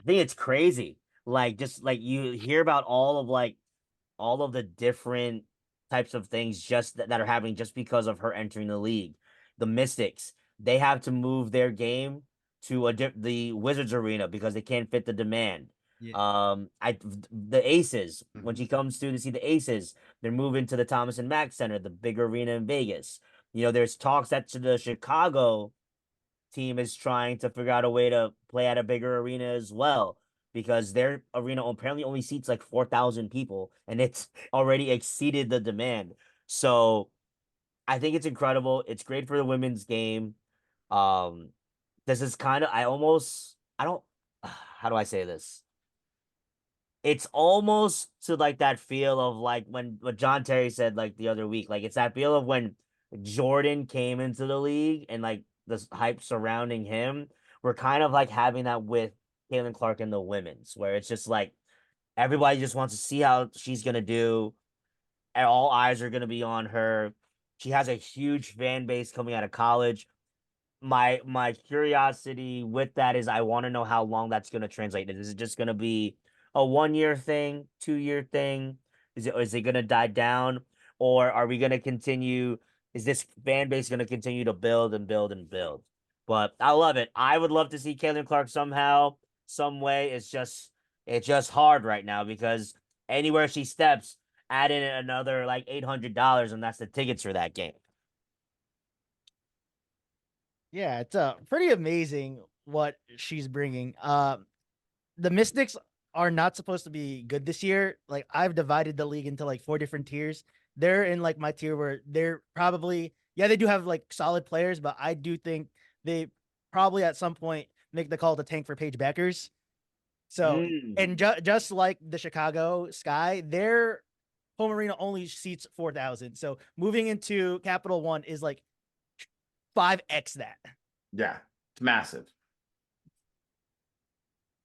I think it's crazy. Like, just like you hear about all of the different types of things just that are happening just because of her entering the league. The Mystics, they have to move their game to the Wizards arena because they can't fit the demand. Yeah. The Aces, when Mhm. she comes to see the Aces, they're moving to the Thomas and Mack Center, the big arena in Vegas. There's talks that the Chicago team is trying to figure out a way to play at a bigger arena as well because their arena apparently only seats like 4,000 people and it's already exceeded the demand. So I think it's incredible. It's great for the women's game. Um, this is kind of, I don't, how do I say this? It's almost to like that feel of like when what John Terry said like the other week. Like it's that feel of when Jordan came into the league and like the hype surrounding him. We're kind of like having that with Caitlin Clark in the women's, where it's just like everybody just wants to see how she's gonna do, and all eyes are gonna be on her. She has a huge fan base coming out of college. My curiosity with that is I want to know how long that's going to translate. Is it just going to be a 1 year thing, 2 year thing? Is it going to die down, or are we going to continue? Is this fan base going to continue to build and build and build? But I love it. I would love to see Caitlin Clark somehow, some way. It's just hard right now because anywhere she steps, add in another like $800, and that's the tickets for that game. Yeah, it's pretty amazing what she's bringing. The Mystics are not supposed to be good this year. Like I've divided the league into like 4 different tiers. They're in like my tier where they're probably, yeah, they do have like solid players, but I do think they probably at some point make the call to tank for Paige Beckers. So Mm. and just like the Chicago Sky, their home arena only seats 4,000. So moving into Capital One is like 5x that. Yeah, it's massive.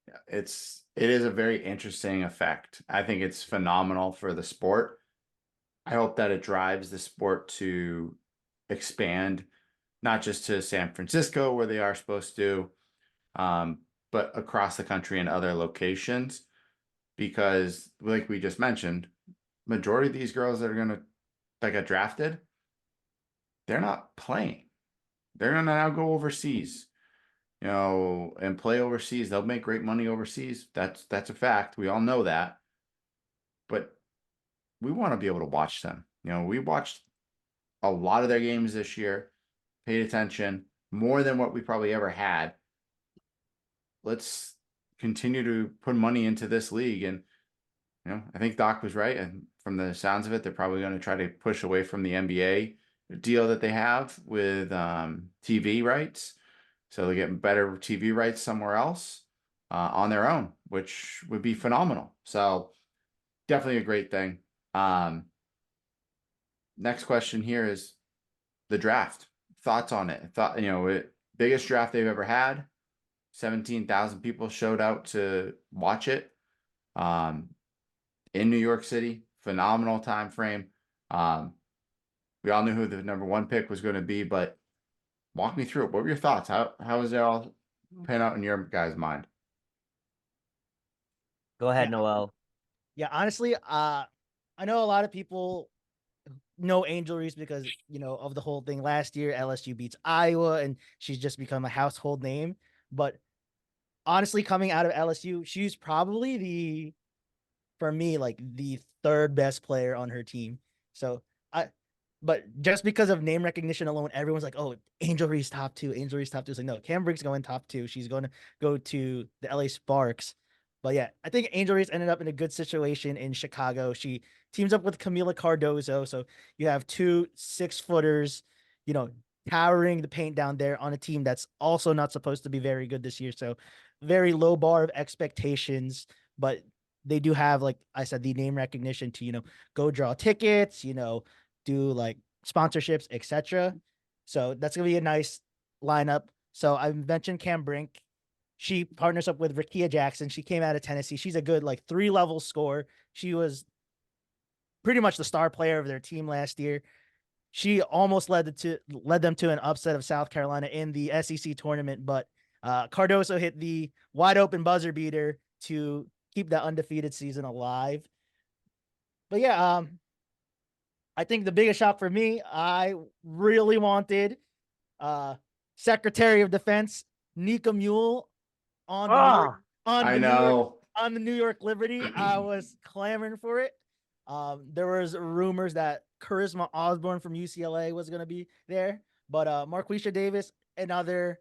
Yeah, it is a very interesting effect. I think it's phenomenal for the sport. I hope that it drives the sport to expand, not just to San Francisco where they are supposed to, um, but across the country and other locations. Because, like we just mentioned, majority of these girls that are gonna that get drafted, they're not playing. They're gonna now go overseas, and play overseas. They'll make great money overseas. That's a fact. We all know that. But we want to be able to watch them. We watched a lot of their games this year, paid attention more than what we probably ever had. Let's continue to put money into this league. And, I think Doc was right. And from the sounds of it, they're probably going to try to push away from the NBA deal that they have with TV rights. So they get better TV rights somewhere else on their own, which would be phenomenal. So definitely a great thing. Next question here is the draft. Thoughts on it? Biggest draft they've ever had. 17,000 people showed out to watch it. In New York City, phenomenal time frame. We all knew who the number one pick was going to be, but walk me through it. What were your thoughts? How was it all pan out in your guys' mind? Go ahead, Yeah, Noel. yeah. Honestly, I know a lot of people know Angel Reese because of the whole thing last year. LSU beats Iowa, and she's just become a household name. But honestly, coming out of LSU, she's probably for me, like the third best player on her team. So I, but just because of name recognition alone, everyone's like, "Oh, Angel Reese top two, Angel Reese top two." It's like, no, Cam Brink's going top two. She's going to go to the LA Sparks. But yeah, I think Angel Reese ended up in a good situation in Chicago. She teams up with Camila Cardozo, so you have 2 6-footers, you know, towering the paint down there on a team that's also not supposed to be very good this year. So very low bar of expectations, but they do have, like I said, the name recognition to, go draw tickets, do like sponsorships, etc. So that's gonna be a nice lineup. So I mentioned Cam Brink. She partners up with Rakia Jackson. She came out of Tennessee. She's a good like 3-level scorer. She was pretty much the star player of their team last year. She almost led them to an upset of South Carolina in the SEC tournament, but Cardoso hit the wide open buzzer beater to keep that undefeated season alive. But yeah, I think the biggest shock for me, I really wanted uh, Secretary of Defense Nika Mule on the New York Oh, on I the New York know. on the New York Liberty. I was clamoring for it. There was rumors that Charisma Osborne from UCLA was going to be there, but Marquisha Davis, another.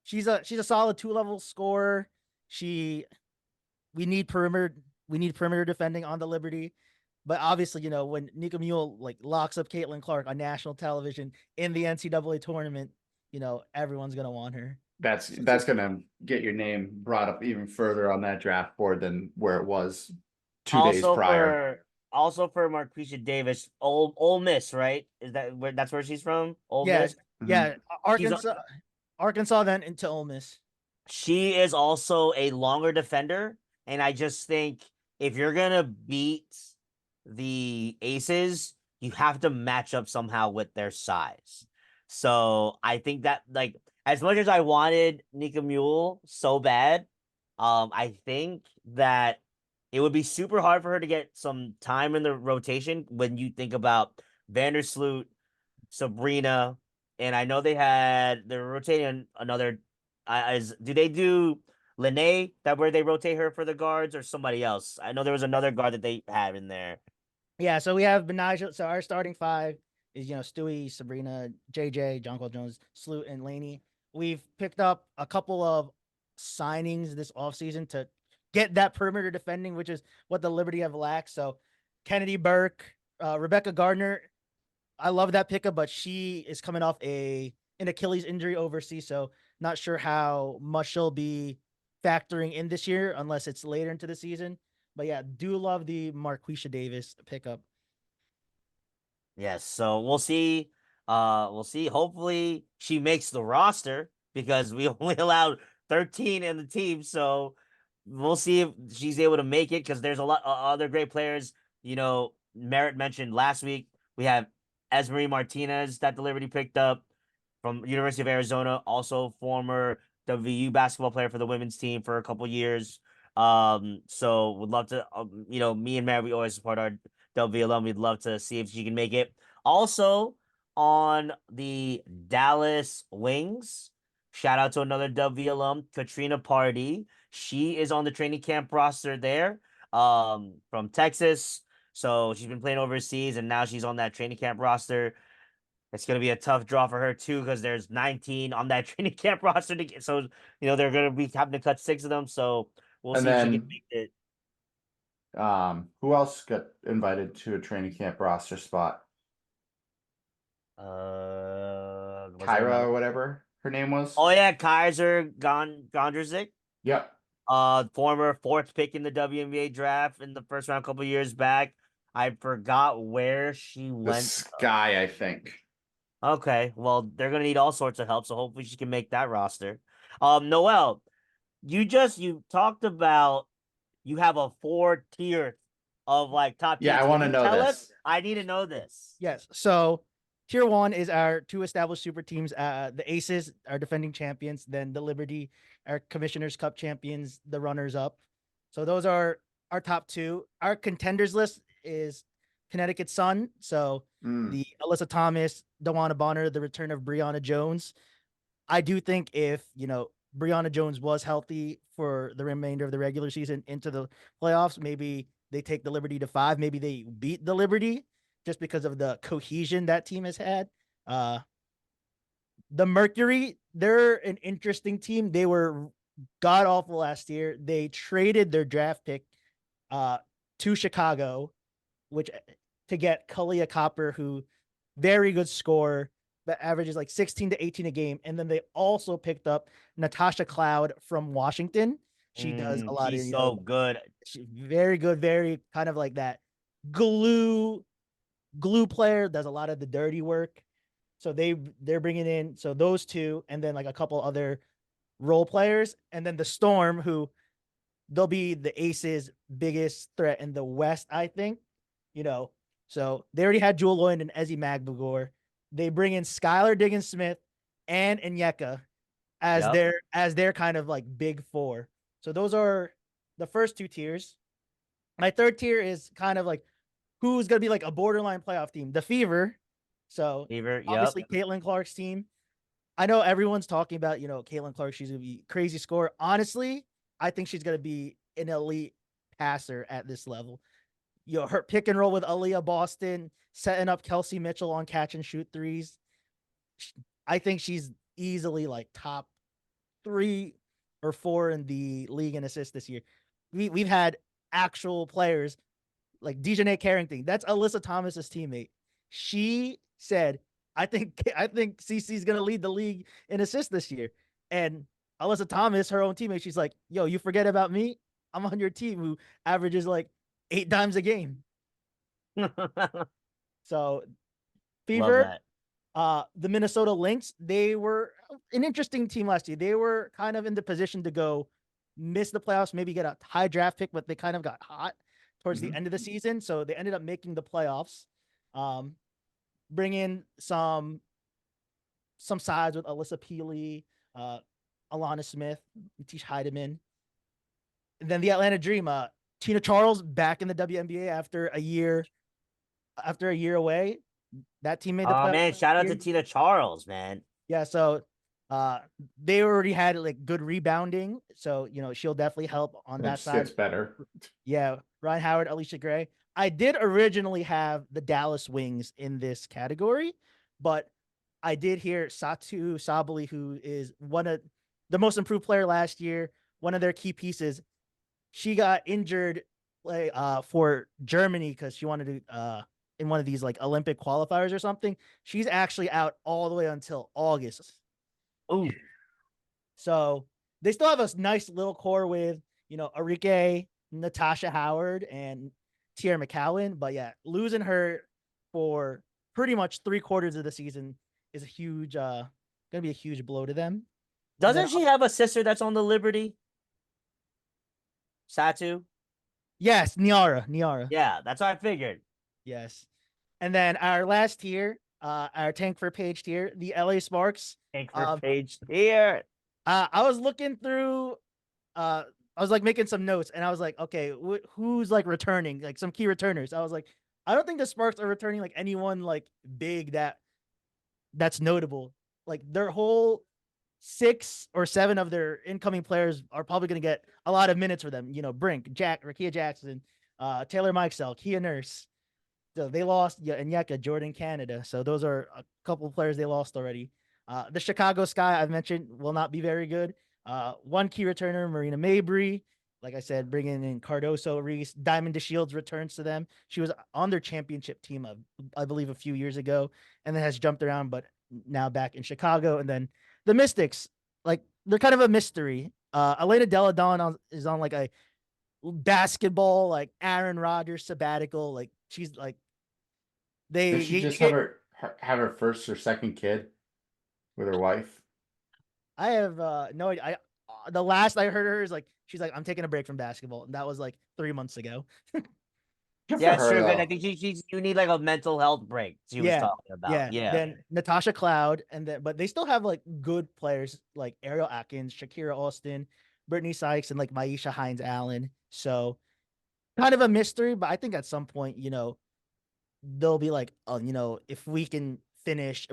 She's a solid 2 level scorer. She we need perimeter we need perimeter defending on the Liberty. But obviously, when Nika Mule like locks up Caitlin Clark on national television in the NCAA tournament, everyone's gonna want her. That's gonna get your name brought up even further on that draft board than where it was 2 days also prior. for also for Marquisha Davis, Ole Miss, right? Is that where that's where she's from? Ole Yeah, Miss. yeah. She's Arkansas then into Ole Miss. she is also a longer defender, and I just think if you're gonna beat the Aces, you have to match up somehow with their size. So I think that like as much as I wanted Nika Mule so bad, I think that it would be super hard for her to get some time in the rotation when you think about Vandersloot, Sabrina, and I know they're rotating another. Do they do Lene that where they rotate her for the guards or somebody else? I know there was another guard that they had in there. Yeah, so we have Benaja. So our starting five is Stewie, Sabrina, JJ, Jonquil Jones, Sloot, and Laney. We've picked up a couple of signings this offseason to get that perimeter defending, which is what the Liberty have lacked. So Kennedy Burke, Rebecca Gardner. I love that pickup, but she is coming off an Achilles injury overseas, so not sure how much she'll be factoring in this year unless it's later into the season. But yeah, do love the Marquisha Davis pickup. Yes, so we'll see. We'll see. Hopefully, she makes the roster because we only allowed 13 in the team. So we'll see if she's able to make it because there's a lot other great players. Merritt mentioned last week we have Esmery Martinez that the Liberty picked up from University of Arizona, also former WU basketball player for the women's team for a couple years. So would love to, me and Merritt, we always support our W alum. We'd love to see if she can make it. Also, on the Dallas Wings, shout out to another W alum, Katrina Pardee. She is on the training camp roster there, from Texas. So she's been playing overseas, and now she's on that training camp roster. It's gonna be a tough draw for her too, because there's 19 on that training camp roster to get. So they're gonna be having to cut 6 of them. So we'll And see if she can then make it. who else got invited to a training camp roster spot? Was there Kyra another? or whatever her name was. Oh yeah, Kaiser Gondrzik, Yep. former 4th pick in the WNBA draft in the first round a couple years back. I forgot where she The went. Sky, I think. Okay, well they're gonna need all sorts of help, so hopefully she can make that roster. Noel, you talked about you have a 4 tier of like top Yeah, teams. I Can want to you know tell us? this. I need to know this. Yes. So tier one is our 2 established super teams. The Aces are defending champions. Then the Liberty are Commissioners Cup champions, the runners up. So those are our top 2. Our contenders list is Connecticut Sun. So Mm. the Alyssa Thomas, Dawana Bonner, the return of Brianna Jones. I do think if, Brianna Jones was healthy for the remainder of the regular season into the playoffs, maybe they take the Liberty to 5. Maybe they beat the Liberty just because of the cohesion that team has had. The Mercury, they're an interesting team. They were god awful last year. They traded their draft pick to Chicago, which to get Kalia Copper, who very good scorer, that averages like 16 to 18 a game. And then they also picked up Natasha Cloud from Washington. She does a lot of, She's so good. very good, very kind of like that glue player, does a lot of the dirty work. So they're bringing in so those 2, and then like a couple other role players, and then the Storm, who they'll be the Aces' biggest threat in the West, I think. So they already had Jewel Lloyd and Ezzy Magbagor. They bring in Skylar Diggins Smith and Inyeka as Yep. their kind of like big 4. So those are the first 2 tiers. My 3rd tier is kind of like who's gonna be like a borderline playoff team. The Fever. So Fever. Yep. obviously Caitlin Clark's team. I know everyone's talking about, Caitlin Clark. She's going to be crazy scorer. Honestly, I think she's going to be an elite passer at this level. Her pick and roll with Aaliyah Boston, setting up Kelsey Mitchell on catch and shoot threes. I think she's easily like top 3 or 4 in the league in assists this year. We've had actual players like Dejanay Carrington. That's Alyssa Thomas's teammate. She said, I think CC's gonna lead the league in assists this year. And Alyssa Thomas, her own teammate, she's like, yo, you forget about me? I'm on your team who averages like 8 times a game. So Love Fever, that. the Minnesota Lynx, they were an interesting team last year. They were kind of in the position to go miss the playoffs, maybe get a high draft pick, but they kind of got hot towards the end of the season. So they ended up making the playoffs. Bring in some sides with Alyssa Peely, Alana Smith, Tish Heidemann. And then the Atlanta Dream, Tina Charles back in the WNBA after a year away. That team made the Oh playoffs man, last shout out year. to Tina Charles, man. Yeah, so they already had like good rebounding, so she'll definitely help on It that just side. gets better. Yeah, Ryan Howard, Alicia Gray. I did originally have the Dallas Wings in this category, but I did hear Satu Sabali, who is one of the most improved player last year, one of their key pieces. She got injured for Germany because she wanted to in one of these like Olympic qualifiers or something. She's actually out all the way until August. Ooh, So they still have a nice little core with, Arike, Natasha Howard, and Tierra McCowan. But yeah, losing her for pretty much 3/4 of the season is gonna be a huge blow to them. And then doesn't she have a sister that's on the Liberty? Satu? yes, Niara. Yeah, that's what I figured. Yes. And then our last tier, our tank for page tier, the LA Sparks. Thank for page here. I was looking through I was like making some notes and I was like, okay, who's like returning, like some key returners. I was like, I don't think the Sparks are returning like anyone like big that's notable. Like their whole 6 or 7 of their incoming players are probably going to get a lot of minutes for them. Brink, Rakia Jackson, Taylor Mikesell, Kia Nurse. So they lost Nyeka, Jordan Canada. So those are a couple of players they lost already. The Chicago Sky, I've mentioned, will not be very good. One key returner, Marina Mabry. Like I said, bringing in Cardoso, Reese, Diamond DeShields returns to them. She was on their championship team, I believe, a few years ago, and then has jumped around, but now back in Chicago. And then the Mystics, like they're kind of a mystery. Elena Deladon is on like a basketball, like Aaron Rodgers sabbatical. Like she's like Did she just have her first or second kid with her wife? I have no idea. The last I heard her is like she's like I'm taking a break from basketball, and that was like 3 months ago. Good for Yeah, her sure. Good. I though. think you need like a mental health break. She was Yeah, talking about. yeah. Yeah. Then Natasha Cloud, and then but they still have like good players like Ariel Atkins, Shakira Austin, Brittany Sykes, and like Maisha Hines Allen. So kind of a mystery, but I think at some point, they'll be like, oh, if we can finish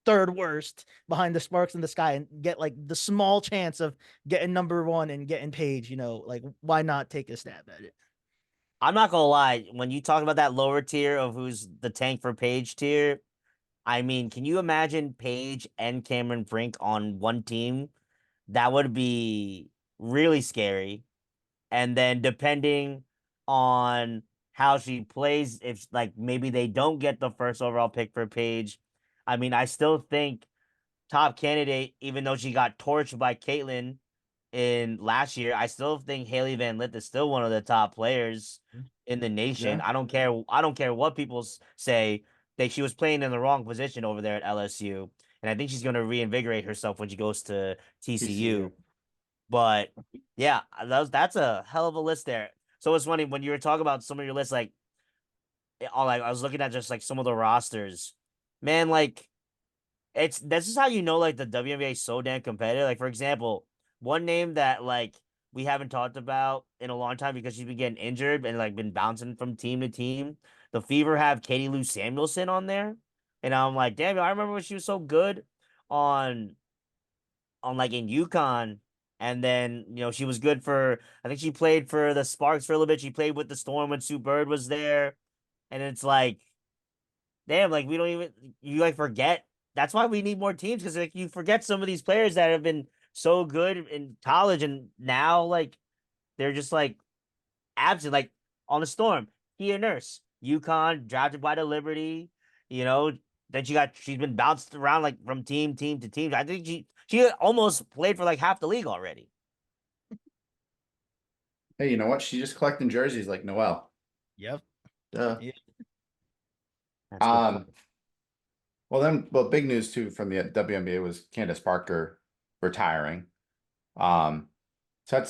third worst behind the Sparks in the Sky and get like the small chance of getting number 1 and getting Page, like why not take a stab at it? I'm not gonna lie, when you talk about that lower tier of who's the tank for Page tier, I mean, can you imagine Page and Cameron Brink on one team? That would be really scary. And then depending on how she plays, if like maybe they don't get the first overall pick for Page, I mean, I still think top candidate, even though she got torched by Caitlyn in last year, I still think Haley Van Lith is still one of the top players in the nation. Yeah. I don't care. I don't care what people say. That she was playing in the wrong position over there at LSU, and I think she's going to reinvigorate herself when she goes to TCU. But yeah, that's a hell of a list there. So it's funny when you were talking about some of your lists, like, I was looking at just like some of the rosters, man. Like, this is how you know like the WNBA is so damn competitive. Like for example, one name that like we haven't talked about in a long time because she's been getting injured and like been bouncing from team to team. The Fever have Katie Lou Samuelson on there, and I'm like, damn, I remember when she was so good. on like in UConn, and then she was good for. I think she played for the Sparks for a little bit. She played with the Storm when Sue Bird was there, and it's like, damn, like we don't even you like forget. That's why we need more teams because like you forget some of these players that have been so good in college, and now like they're just like absent. Like on the Storm, Kia Nurse, UConn, drafted by the Liberty. You know, then she's been bounced around like from team to team. I think she almost played for like half the league already. Hey, you know what? She just collecting jerseys like Noel. Yep. Duh. Yeah. That's a good point. Well, big news too from the WNBA was Candace Parker retiring. Um, so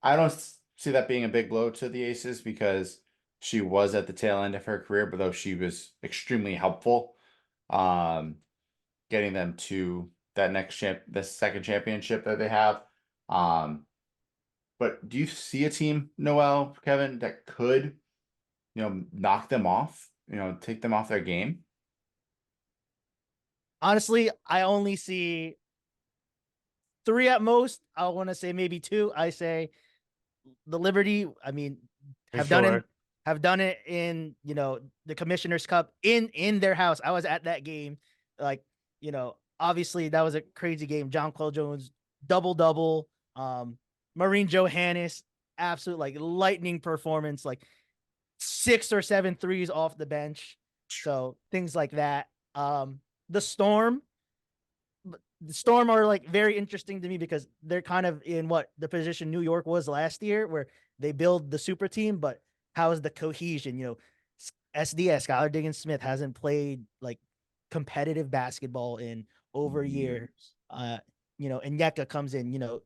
I don't see that being a big blow to the Aces because she was at the tail end of her career, but though she was extremely helpful, um, getting them to that the second championship that they have. Um, but do you see a team, Noel, Kevin, that could, knock them off, take them off their game? Honestly, I only see three at most. I want to say maybe two. I say the Liberty. I mean, For have done it sure. have done it in the Commissioner's Cup in their house. I was at that game. Like obviously that was a crazy game. John Cole Jones double. Maureen Johannes absolute like lightning performance. Like 6 or 7 threes off the bench. So things like that. The Storm. The Storm are like very interesting to me because they're kind of in what the position New York was last year, where they build the super team, but how is the cohesion? SDS Skylar Diggins Smith hasn't played like competitive basketball in over a year. Years. And Yeka comes in,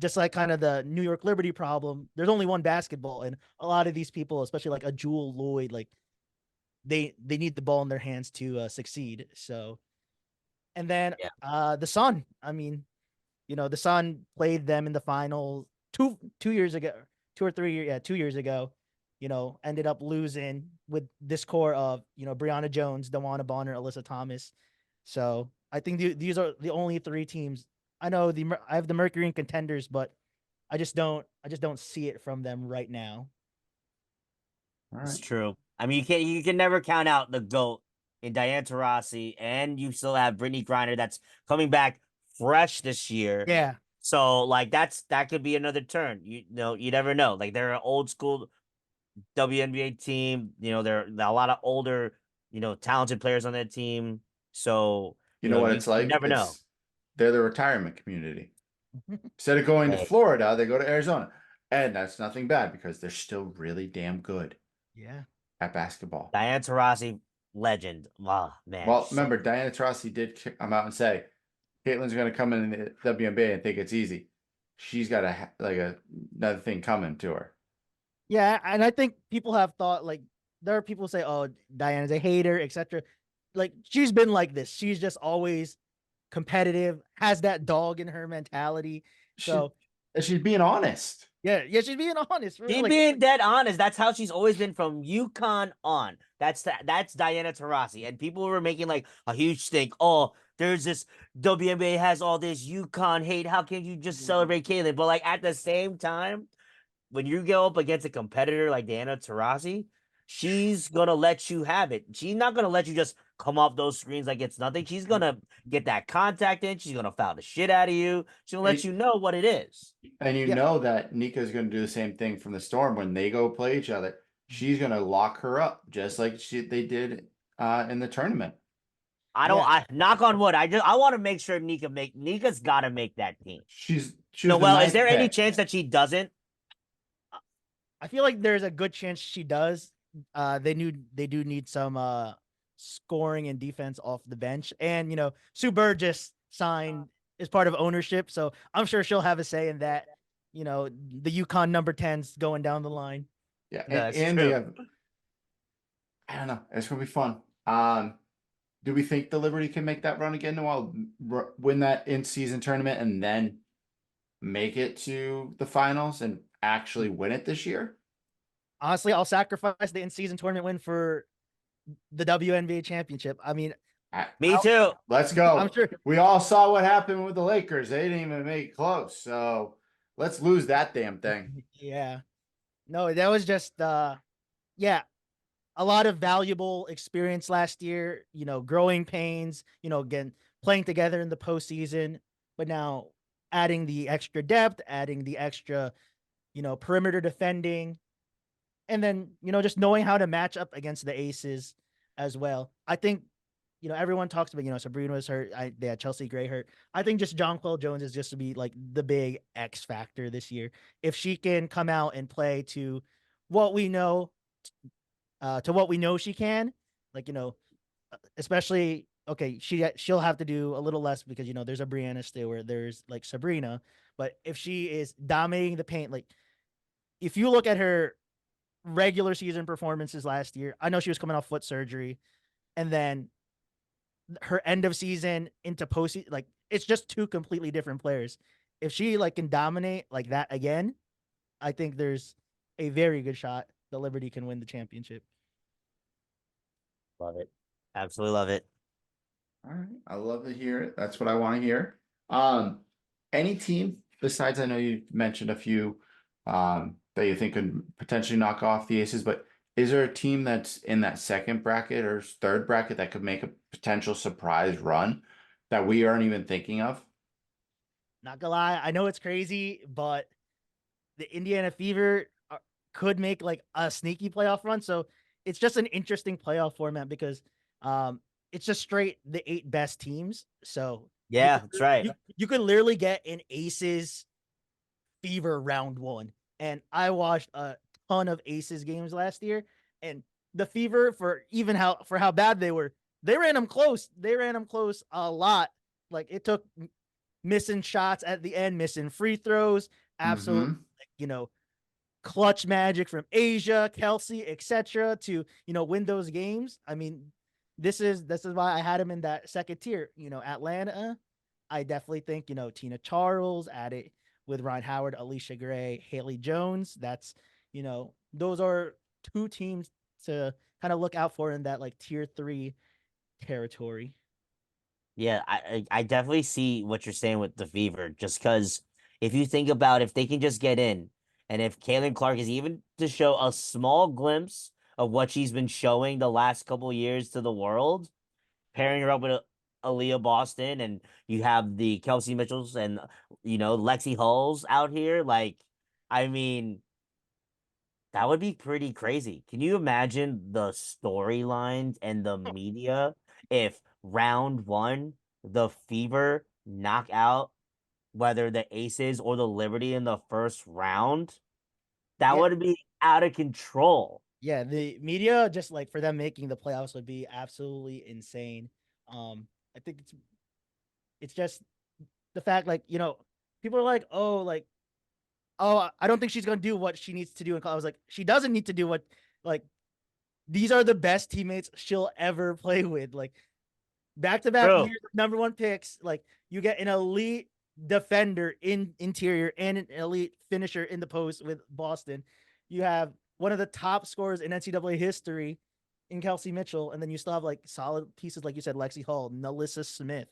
just like kind of the New York Liberty problem. There's only one basketball, and a lot of these people, especially like a Jewel Lloyd, like they need the ball in their hands to succeed. So, and then the Sun. I mean, the Sun played them in the final 2 years ago, 2 or 3 years, 2 years ago. Ended up losing with this core of Brianna Jones, Dewana Bonner, Alyssa Thomas. So I think these are the only three teams. I know I have the Mercury and Contenders, but I just don't see it from them right now. All It's right. true. I mean, you can never count out the GOAT in Diane Taurasi, and you still have Brittany Griner that's coming back fresh this year. Yeah, So like that could be another turn. You never know. Like they're an old school WNBA team. They're a lot of older, talented players on that team. So You know what you it's like? never know. They're the retirement community. Instead of going to Hey, Florida, they go to Arizona. And that's nothing bad because they're still really damn good yeah, at basketball. Diane Taurasi, legend. Oh man, Well, remember, Diana Taurasi did come out and say Caitlin's going to come in the WNBA and think it's easy. She's got another thing coming to her. yeah. And I think people have thought like there are people who say, "Oh, Diana's a hater," etc. Like she's been like this. She's just always competitive, has that dog in her mentality. She, So she's being honest. yeah, she's being honest. she Like being dead honest. That's how she's always been from UConn on. That's Diana Taurasi, and people were making like a huge stink. Oh, there's this WNBA has all this UConn hate. How can you just celebrate Caitlyn? But like at the same time, when you go up against a competitor like Diana Taurasi, she's gonna let you have it. She's not gonna let you just come off those screens like it's nothing. She's gonna get that contact in. She's gonna foul the shit out of you. She'll let you know what it is. And you yeah, know that Nika's going to do the same thing from the Storm when they go play each other. She's going to lock her up just like they did in the tournament. I don't. yeah. I knock on wood. I want to make sure Nika's got to make that team. She was No, the well, is ninth there any pick. chance that she doesn't? I feel like there's a good chance she does. They do need some scoring and defense off the bench, and Sue Bird just signed as part of ownership, so I'm sure she'll have a say in that. The UConn number 10s going down the line. Yeah, No, that's and they true. have. I don't know. It's going to be fun. Do we think the Liberty can make that run again? Noel, win that in-season tournament and then make it to the finals and actually win it this year? Honestly, I'll sacrifice the in-season tournament win for the WNBA championship. I mean, Me too. Let's I'm go. sure. We all saw what happened with the Lakers. They didn't even make it close. So let's lose that damn thing. Yeah. No, that was just yeah, a lot of valuable experience last year, growing pains, again, playing together in the postseason, but now adding the extra depth, adding the extra, perimeter defending, and then, just knowing how to match up against the aces as well. I think, everyone talks about, Sabrina was hurt. They had Chelsea Gray hurt. I think just Jonquel Jones is just to be like the big X factor this year. If she can come out and play what we know, to what we know she can, like, especially okay, she'll have to do a little less because there's a Brianna Stewart, there's like Sabrina, but if she is dominating the paint, like if you look at her regular season performances last year, I know she was coming off foot surgery, and then her end of season into postseason, like it's just two completely different players. If she like can dominate like that again, I think there's a very good shot that Liberty can win the championship. Love it. Absolutely love it. All right. I love to hear it. That's what I want to hear. Any team besides, I know you mentioned a few that you think could potentially knock off the Aces, but is there a team that's in that second bracket or third bracket that could make a potential surprise run that we aren't even thinking of? Not gonna lie, I know it's crazy, but the Indiana Fever could make like a sneaky playoff run. So it's just an interesting playoff format because um, it's just straight the 8 best teams. So Yeah, that's right. you could literally get an Aces Fever round 1. And I watched a ton of Aces games last year, and the Fever for how bad they ran them close. They ran them close a lot. Like it took missing shots at the end, missing free throws, absolute, Mm-hmm. clutch magic from Asia, Kelsey, etc. to win those games. I mean, this is why I had him in that second tier. Atlanta, I definitely think Tina Charles added with Ryan Howard, Alicia Gray, Haley Jones. That's those are two teams to kind of look out for in that like tier 3 territory. Yeah, I definitely see what you're saying with the Fever. Just because if you think about if they can just get in, and if Caitlin Clark is even to show a small glimpse of what she's been showing the last couple years to the world, pairing her up with Aaliyah Boston, and you have the Kelsey Mitchells and Lexi Hulls out here, like, I mean, that would be pretty crazy. Can you imagine the storylines and the media if round 1, the Fever knock out whether the Aces or the Liberty in the first round? That Yeah, would be out of control. yeah, the media just like for them making the playoffs would be absolutely insane. I think it's just the fact like, people are like, "Oh, like oh, I don't think she's going to do what she needs to do." And I was like, "She doesn't need to do what like these are the best teammates she'll ever play with." Like back-to-back True. years of #1 picks, like you get an elite defender in interior and an elite finisher in the post with Boston. You have one of the top scorers in NCAA history in Kelsey Mitchell, and then you still have like solid pieces like you said, Lexi Hall, Nalissa Smith.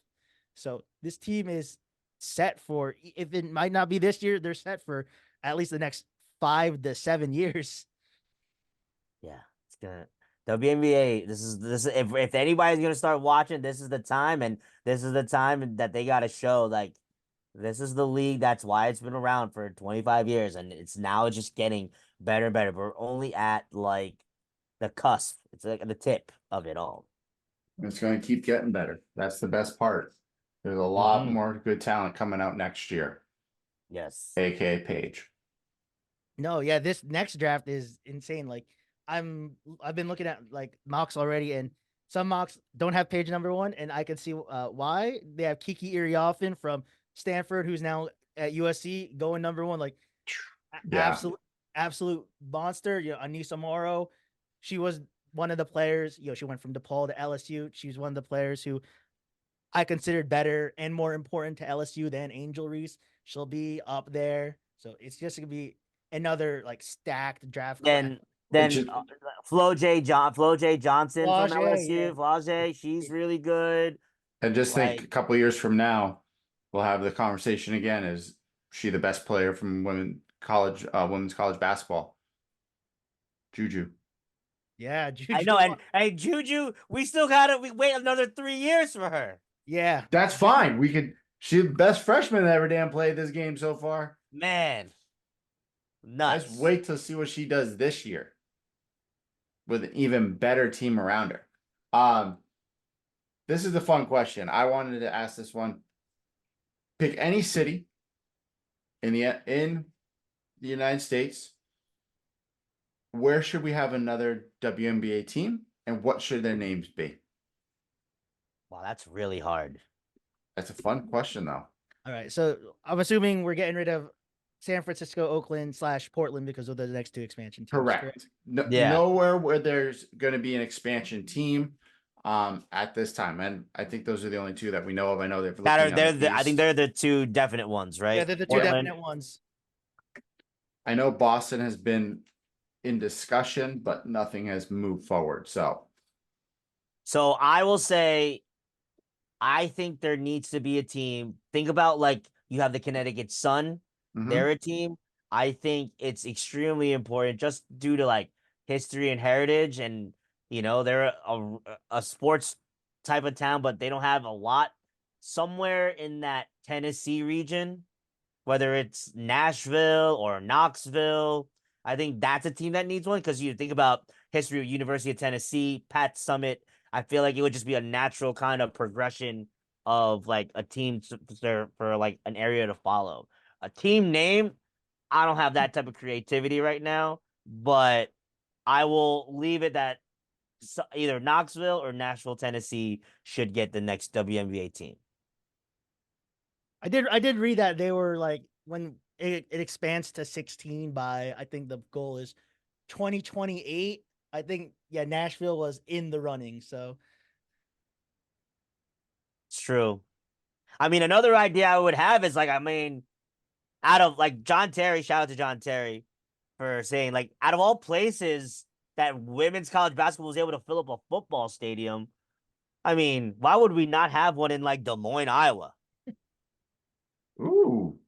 So this team is set for, if it might not be this year, they're set for at least the next 5 to 7 years. Yeah, it's gonna WNBA. This is if anybody's gonna start watching, this is the time, and this is the time that they gotta show like this is the league. That's why it's been around for 25 years, and it's now just getting better and better. We're only at like the cusp. It's like the tip of it all. It's going to keep getting better. That's the best part. There's a lot Hmm. more good talent coming out next year, Yes. aka Paige. No, yeah, this next draft is insane. Like I've been looking at like mocks already, and some mocks don't have page #1, and I can see why. They have Kiki Iriafen from Stanford, who's now at USC, going #1. Like Yeah. absolute monster. Anissa Morrow, she was one of the players. She went from DePaul to LSU. She's one of the players who I considered better and more important to LSU than Angel Reese. She'll be up there. So it's just gonna be another like stacked draft class. And Then Just, Flo J Johnson from Flau'jae, yeah. LSU. Flau'jae, she's really good. and just think a Like, couple years from now, we'll have the conversation again. Is she the best player from women's college basketball? Juju. Yeah, I Juju. know, and Juju, we still gotta wait another 3 years for her. Yeah. That's fine. She's the best freshman that ever damn played this game so far. Man, Let's nuts. wait to see what she does this year with an even better team around her. This is a fun question. I wanted to ask this one. Pick any city in the United States. Where should we have another WNBA team, and what should their names be? Wow, that's really hard. That's a fun question, though. All right. So I'm assuming we're getting rid of San Francisco, Oakland / Portland because of the next 2 expansion teams. Correct. No, Yeah. Nowhere where there's going to be an expansion team at this time, and I think those are the only 2 that we know of. I know they're That are looking on the I think East. they're the 2 definite ones, right? Yeah, they're the 2 Portland. definite ones. I know Boston has been in discussion, but nothing has moved forward. So I will say, I think there needs to be a team. Think about, like, you have the Connecticut Sun. mhm. They're a team. I think it's extremely important just due to like history and heritage, and they're a sports type of town, but they don't have a lot. Somewhere in that Tennessee region, whether it's Nashville or Knoxville, I think that's a team that needs one, because you think about history of University of Tennessee, Pat Summit. I feel like it would just be a natural kind of progression of like a team for like an area to follow. A team name, I don't have that type of creativity right now, but I will leave it that either Knoxville or Nashville, Tennessee should get the next WNBA team. I did read that they were like, when it expands to 16 by, I think the goal is 2028. I think, yeah, Nashville was in the running. So It's true. I mean, another idea I would have is like, I mean, out of like John Terry, shout out to John Terry for saying, like, out of all places that women's college basketball was able to fill up a football stadium, I mean, why would we not have one in like Des Moines, Iowa? Ooh.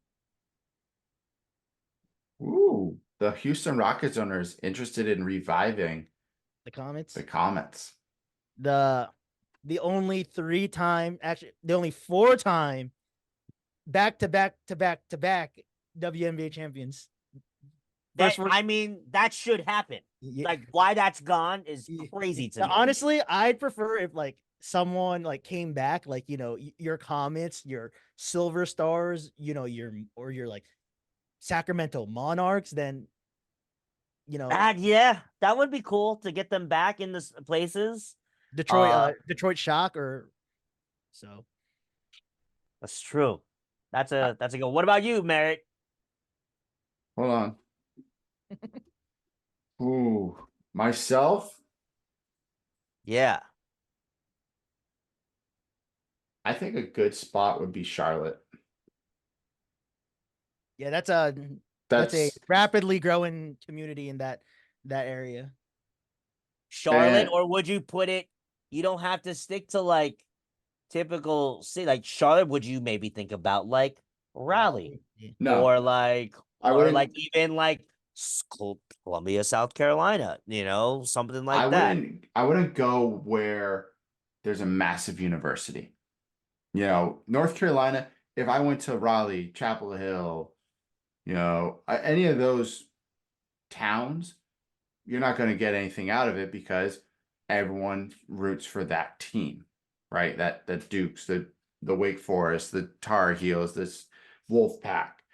Ooh. The Houston Rockets owner is interested in reviving the Comets, the Comets. the only 3-time, actually the only 4-time back to back WNBA champions. I mean, that should happen. Yeah. Like, why that's gone is crazy to me. Honestly, I'd prefer if like someone like came back, like, your Comets, your Silver Stars, your like Sacramento Monarchs, then Yeah, that would be cool to get them back in the places. Detroit Shock, or so. That's true. That's a good. What about you, Merritt? Hold on. Ooh. Myself, Yeah. I think a good spot would be Charlotte. Yeah, that's a rapidly growing community in that area. Charlotte, And or would you put it? You don't have to stick to like typical city. Like Charlotte, would you maybe think about like Raleigh, no, or like, I wouldn't. even like Columbia, South Carolina? Something like that. I wouldn't go where there's a massive university. North Carolina, if I went to Raleigh, Chapel Hill, any of those towns, you're not going to get anything out of it because everyone roots for that team, right? That the Dukes, the Wake Forest, the Tar Heels, this Wolf Pack.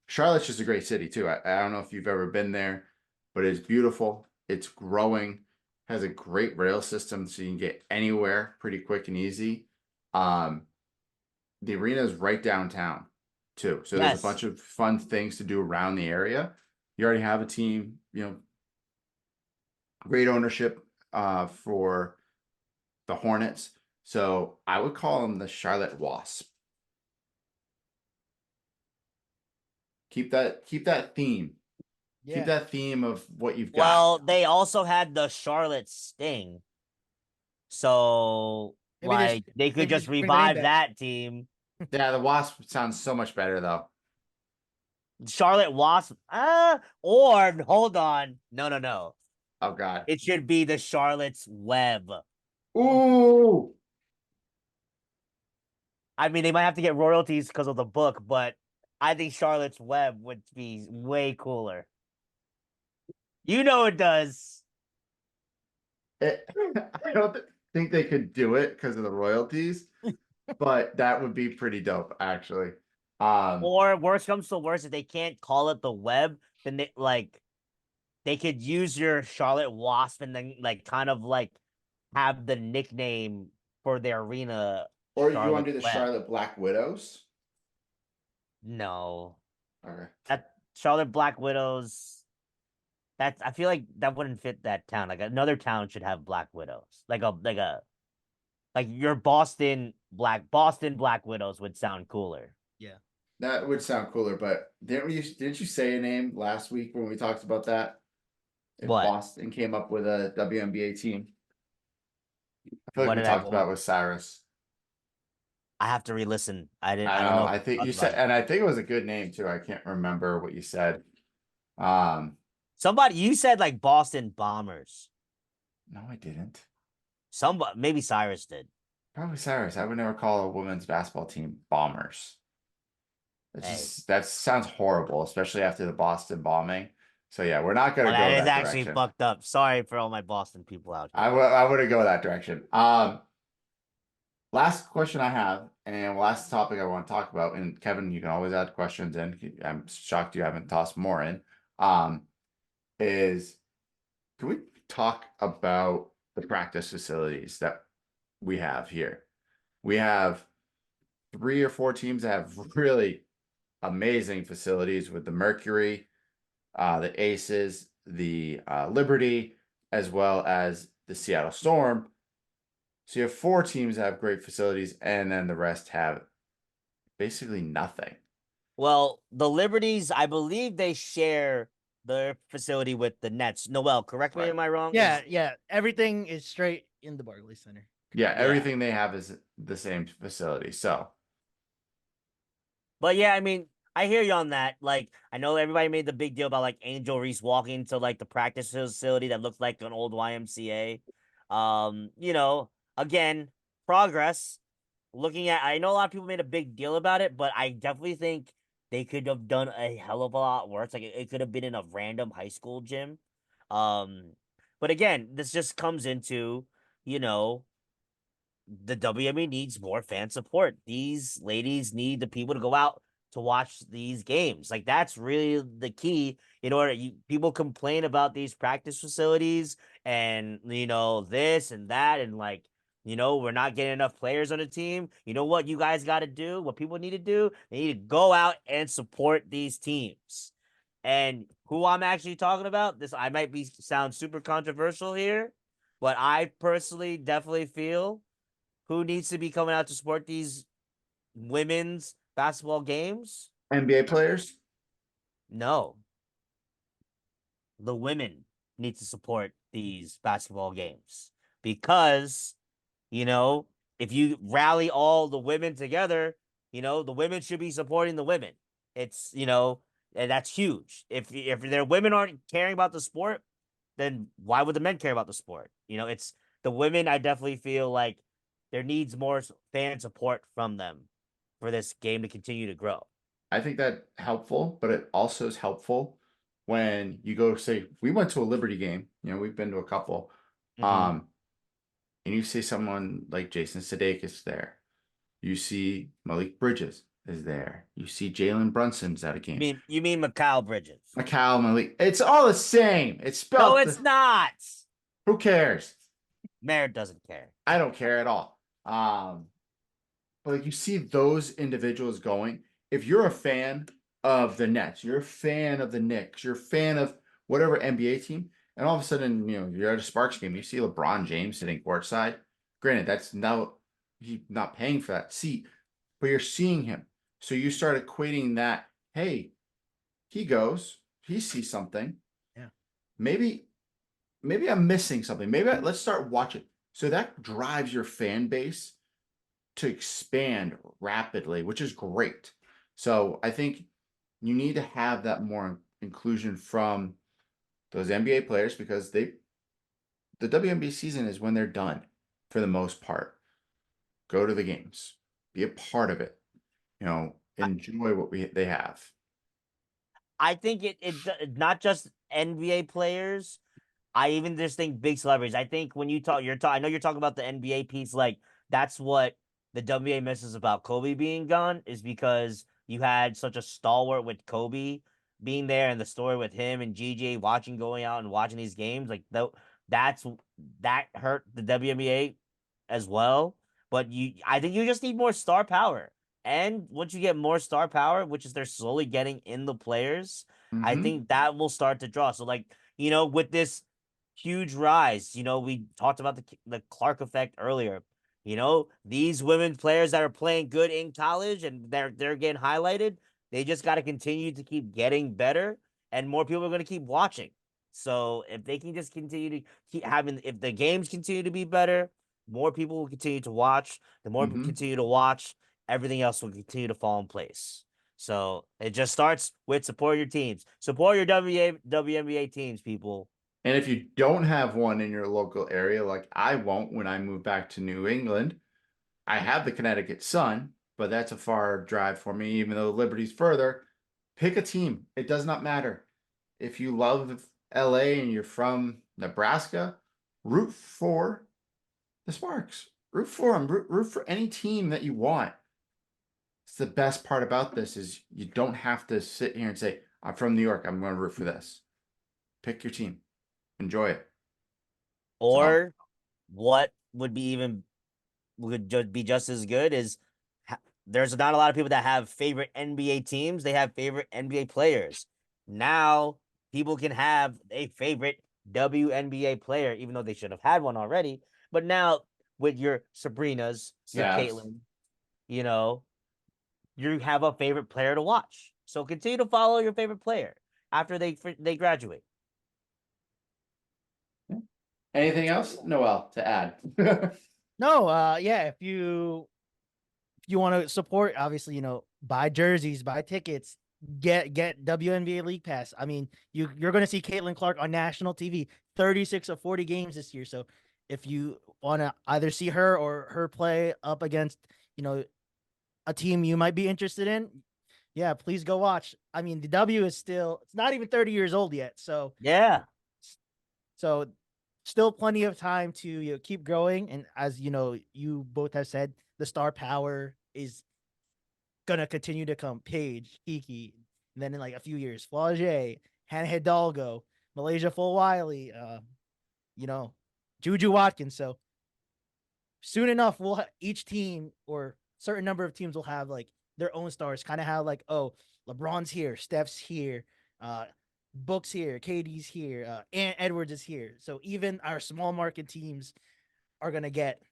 Charlotte's just a great city too. I don't know if you've ever been there, but it's beautiful. It's growing, has a great rail system, so you can get anywhere pretty quick and easy. The arena is right downtown too, so there's a bunch of fun things to do around the area. You already have a team, great ownership for the Hornets. So I would call them the Charlotte Wasp. Keep that theme. Yeah. Keep that theme of what you've got. Well, they also had the Charlotte Sting. So Maybe they like they could maybe just just bring the name revive back. that team. Yeah, the Wasp sounds so much better though. Charlotte Wasp. Or hold on. No. Oh God. It should be the Charlotte's Web. Ooh. I mean, they might have to get royalties because of the book, but I think Charlotte's Web would be way cooler. You know it does. I don't think they could do it because of the royalties, but that would be pretty dope, actually. Or worse comes to worse, if they can't call it the Web, then they could use your Charlotte Wasp and then like kind of like have the nickname for their arena. or you want Charlotte to do the Web. Charlotte Black Widows? No, Okay. that Charlotte Black Widows. That's I feel like that wouldn't fit that town. Like another town should have Black Widows. Like your Boston Black Widows would sound cooler. Yeah. That would sound cooler, but didn't you say a name last week when we talked about that? If What? Boston came up with a WNBA team. I feel like What we did I? talked about with Cyrus. I have to re-listen. I didn't. I I don't know. know. I think you said, and I think it was a good name too. I can't remember what you said. Somebody you said like Boston Bombers. No, I didn't. Somebody maybe Cyrus did. Probably Cyrus. I would never call a women's basketball team Bombers. Hey. That sounds horrible, especially after the Boston bombing. So yeah, we're not gonna Well, go that is that actually direction. fucked up. Sorry for all my Boston people out here. I wouldn't go that direction. Last question I have, and last topic I want to talk about, and Kevin, you can always add questions in. I'm shocked you haven't tossed more in. Is can we talk about the practice facilities that we have here? We have 3 or 4 teams that have really amazing facilities with the Mercury, the Aces, the Liberty, as well as the Seattle Storm. So you have 4 teams that have great facilities, and then the rest have basically nothing. Well, the Liberties, I believe they share their facility with the Nets. Noel, correct me, Right. am I wrong? Yeah. Everything is straight in the Barclays Center. Yeah, Yeah. everything they have is the same facility. So But yeah, I mean, I hear you on that. Like, I know everybody made the big deal about like Angel Reese walking to like the practice facility that looked like an old YMCA. Again, progress. Looking at, I know a lot of people made a big deal about it, but I definitely think they could have done a hell of a lot worse. Like, it could have been in a random high school gym. But again, this just comes into, you know, the WNBA needs more fan support. These ladies need the people to go out to watch these games. Like that's really the key. In order, people complain about these practice facilities and this and that, and like we're not getting enough players on the team. You know what you guys got to do? What people need to do? They need to go out and support these teams. And who I'm actually talking about, this I might be sound super controversial here, but I personally definitely feel who needs to be coming out to support these women's basketball games? NBA players, No. The women need to support these basketball games because, if you rally all the women together, the women should be supporting the women. It's, and that's huge. If their women aren't caring about the sport, then why would the men care about the sport? It's the women. I definitely feel like there needs more fan support from them for this game to continue to grow. I think that helpful, but it also is helpful when you go say we went to a Liberty game. We've been to a couple. Mhm. And you see someone like Jason Sudeikis there. You see Malik Bridges is there. You see Jalen Brunson's at a game. You mean Mikal Bridges? Mikal Malik. It's all the same. It's No, spelled. it's not. Who cares? Merritt doesn't care. I don't care at all. But like you see those individuals going. If you're a fan of the Nets, you're a fan of the Knicks, you're a fan of whatever NBA team, and all of a sudden, you're at a Sparks game, you see LeBron James sitting courtside. Granted, that's he's not paying for that seat, but you're seeing him. So you start equating that, hey, he goes, he sees something. Yeah. Maybe I'm missing something. Let's start watching. So that drives your fan base to expand rapidly, which is great. So I think you need to have that more inclusion from those NBA players because the WNBA season is when they're done for the most part. Go to the games, be a part of it, enjoy what they have. I think not just NBA players. I even just think big celebrities. I think when I know you're talking about the NBA piece. Like that's what the WNBA misses about Kobe being gone is because you had such a stalwart with Kobe being there, and the story with him and GJ going out and watching these games. Like that's that hurt the WNBA as well. But I think you just need more star power. And once you get more star power, which is they're slowly getting in the players, I Mm-hmm. think that will start to draw. So like, with this huge rise, we talked about the Clark effect earlier. These women players that are playing good in college and they're getting highlighted, they just got to continue to keep getting better and more people are going to keep watching. So if they can just continue to keep having if the games continue to be better, more people will continue to watch. The more people Mm-hmm. continue to watch, everything else will continue to fall in place. So it just starts with support your teams. Support your WNBA teams, people. And if you don't have one in your local area, like I won't when I move back to New England, I have the Connecticut Sun, but that's a far drive for me, even though Liberty's further. Pick a team. It does not matter. If you love LA and you're from Nebraska, root for the Sparks. Root for them. Root for any team that you want. It's the best part about this is you don't have to sit here and say, I'm from New York. I'm going to root for this. Pick your team. Enjoy it. So, Or what would just be just as good is there's not a lot of people that have favorite NBA teams. They have favorite NBA players. Now people can have a favorite WNBA player, even though they should have had one already. But now with your Sabrinas, your Savs. Caitlyn, you know, you have a favorite player to watch. So continue to follow your favorite player after they graduate. Anything else, Noel, to add? No, yeah, if you want to support, obviously, buy jerseys, buy tickets, get WNBA League Pass. I mean, you're going to see Caitlin Clark on national TV, 36 of 40 games this year. So if you want to either see her or her play up against, a team you might be interested in, yeah, please go watch. I mean, the W is still, it's not even 30 years old yet. Yeah. So still plenty of time to keep growing. And as you both have said, the star power is gonna continue to come. Paige, Kiki, and then in like a few years, Flaugier, Hannah Hidalgo, Malaysia Full Wiley, you know, Juju Watkins. So soon enough, each team or certain number of teams will have like their own stars. Kind of how like, oh, LeBron's here, Steph's here, uh, Book's here, KD's here, and Edwards is here. So even our small market teams are gonna get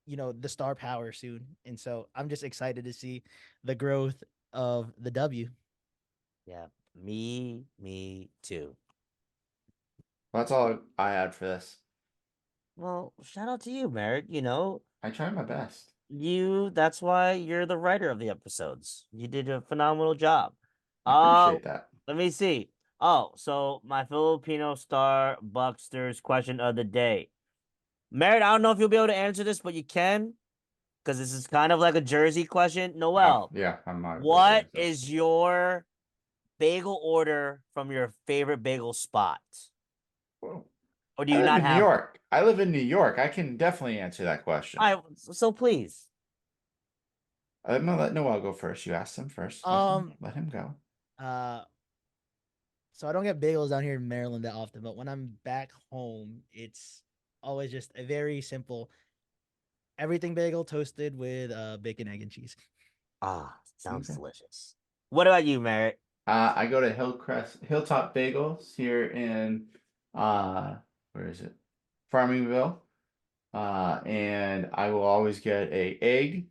the star power soon. And so I'm just excited to see the growth of the W. Yeah. Me too. That's all I had for this. Well, shout out to you, Merritt. I tried my best. That's why you're the writer of the episodes. You did a phenomenal job. I Uh, appreciate that. Let me see. Oh, so my Filipino Star Bucksters question of the day. Merritt, I don't know if you'll be able to answer this, but you can, because this is kind of like a Jersey question. Oh, Noel, yeah, I'm not a big what fan. is your bagel order from your favorite bagel spot? Whoa. Or do I you live not in New have one? York. I live in New York. I can definitely answer that question. All right, so please. I'm gonna let Noel go first. You asked him first. Let him go. Uh so I don't get bagels down here in Maryland that often, but when I'm back home, it's always just a very simple everything bagel toasted with bacon, egg, and cheese. Ah, sounds Okay. delicious. What about you, Merritt? I go to Hilltop Bagels here in where is it? Farmingville. And I will always get a egg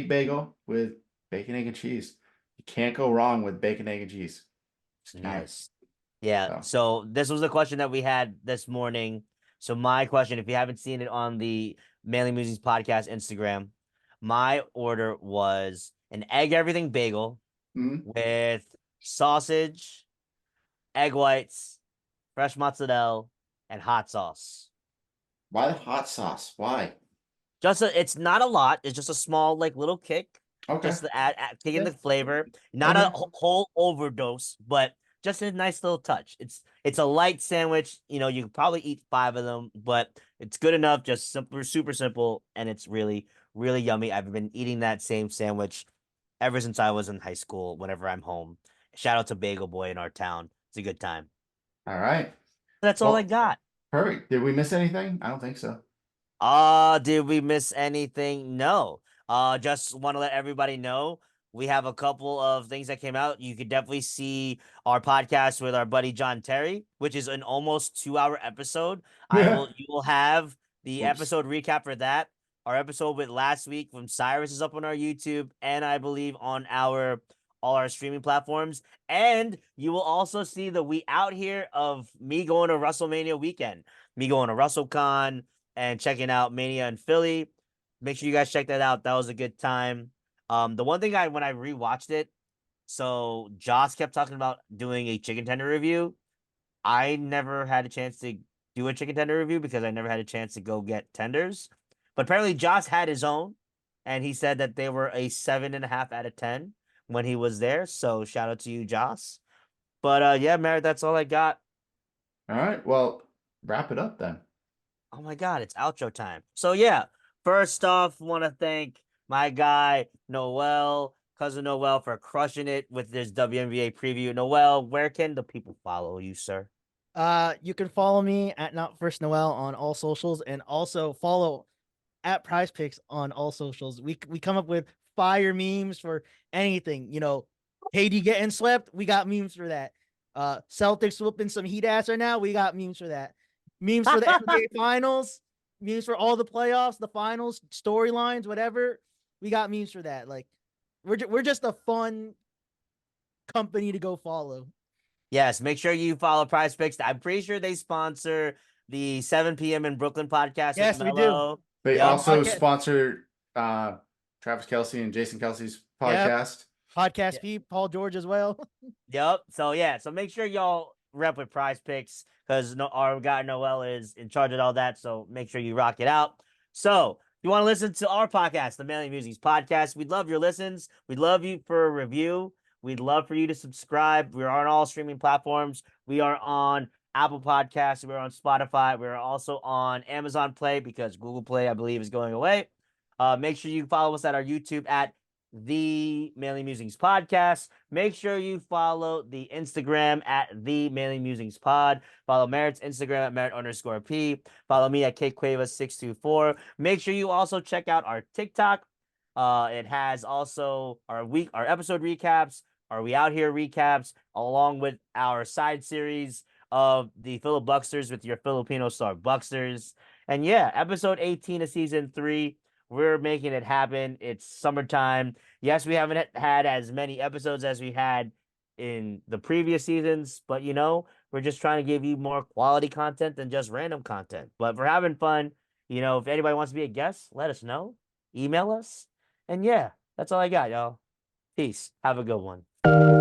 bagel with bacon, egg, and cheese. You can't go wrong with bacon, egg, and cheese. Nice. Yeah. So. So this was the question that we had this morning. So my question, if you haven't seen it on the Manly Musings podcast Instagram, my order was an egg everything bagel Mhm. with sausage, egg whites, fresh mozzarella, and hot sauce. Why the hot sauce? Why? It's not a lot. It's just a small, like, little kick. Okay. Just to add kick in Yeah. the flavor. Not Okay. a whole overdose, but just a nice little touch. It's a light sandwich. You know, you could probably eat 5 of them, but it's good enough. Just super simple, and it's really yummy. I've been eating that same sandwich ever since I was in high school. Whenever I'm home, shout out to Bagel Boy in our town. It's a good time. All right. That's all I Well, got. perfect. Did we miss anything? I don't think so. Did we miss anything? No. Just want to let everybody know we have a couple of things that came out. You could definitely see our podcast with our buddy John Terry, which is an almost 2-hour episode. You will have the Oops. episode recap for that. Our episode with last week from Cyrus is up on our YouTube and I believe on all our streaming platforms. And you will also see the We Out Here of me going to WrestleMania weekend, me going to WrestleCon and checking out Mania in Philly. Make sure you guys check that out. That was a good time. The one thing when I rewatched it, so Joss kept talking about doing a chicken tender review. I never had a chance to do a chicken tender review because I never had a chance to go get tenders. But apparently Joss had his own, and he said that they were a 7.5 out of 10 when he was there. So shout out to you, Joss. But yeah, Merritt, that's all I got. All right. Well, wrap it up then. Oh my God, it's outro time. So yeah, first off, want to thank my guy Noel, cousin Noel, for crushing it with this WNBA preview. Noel, where can the people follow you, sir? You can follow me at Not First Noel on all socials, and also follow at Prize Picks on all socials. We come up with fire memes for anything. You know, Haiti getting swept, we got memes for that. Celtics whooping some Heat ass right now, we got memes for that. Memes for the NBA Finals, memes for all the playoffs, the finals, storylines, whatever. We got memes for that. Like, we're just a fun company to go follow. Yes, make sure you follow Prize Picks. I'm pretty sure they sponsor the 7 p.m. in Brooklyn podcast Yes, with we do. Mello. They Yup. also Podcast. sponsor Travis Kelce and Jason Kelsey's Yep. podcast. Podcast Yeah. feed, Paul George as well. Yep. So yeah, so make sure y'all rep with Prize Picks because our guy Noel is in charge of all that. So make sure you rock it out. So if you want to listen to our podcast, the Manly Musings Podcast, we'd love your listens. We'd love you for a review. We'd love for you to subscribe. We're on all streaming platforms. We are on Apple Podcasts. We're on Spotify. We're also on Amazon Play because Google Play, I believe, is going away. Make sure you follow us at our YouTube at the Manly Musings Podcast. Make sure you follow the Instagram at the Manly Musings Pod. Follow Merritt's Instagram at Merritt_P. Follow me at KQueva624. Make sure you also check out our TikTok. It has also our episode recaps, our We Out Here recaps, along with our side series of the Filibuxters with your Filipino star Bucksters. And yeah, episode 18 of season 3. We're making it happen. It's summertime. Yes, we haven't had as many episodes as we had in the previous seasons, but we're just trying to give you more quality content than just random content. But we're having fun. If anybody wants to be a guest, let us know. Email us. And yeah, that's all I got, y'all. Peace. Have a good one.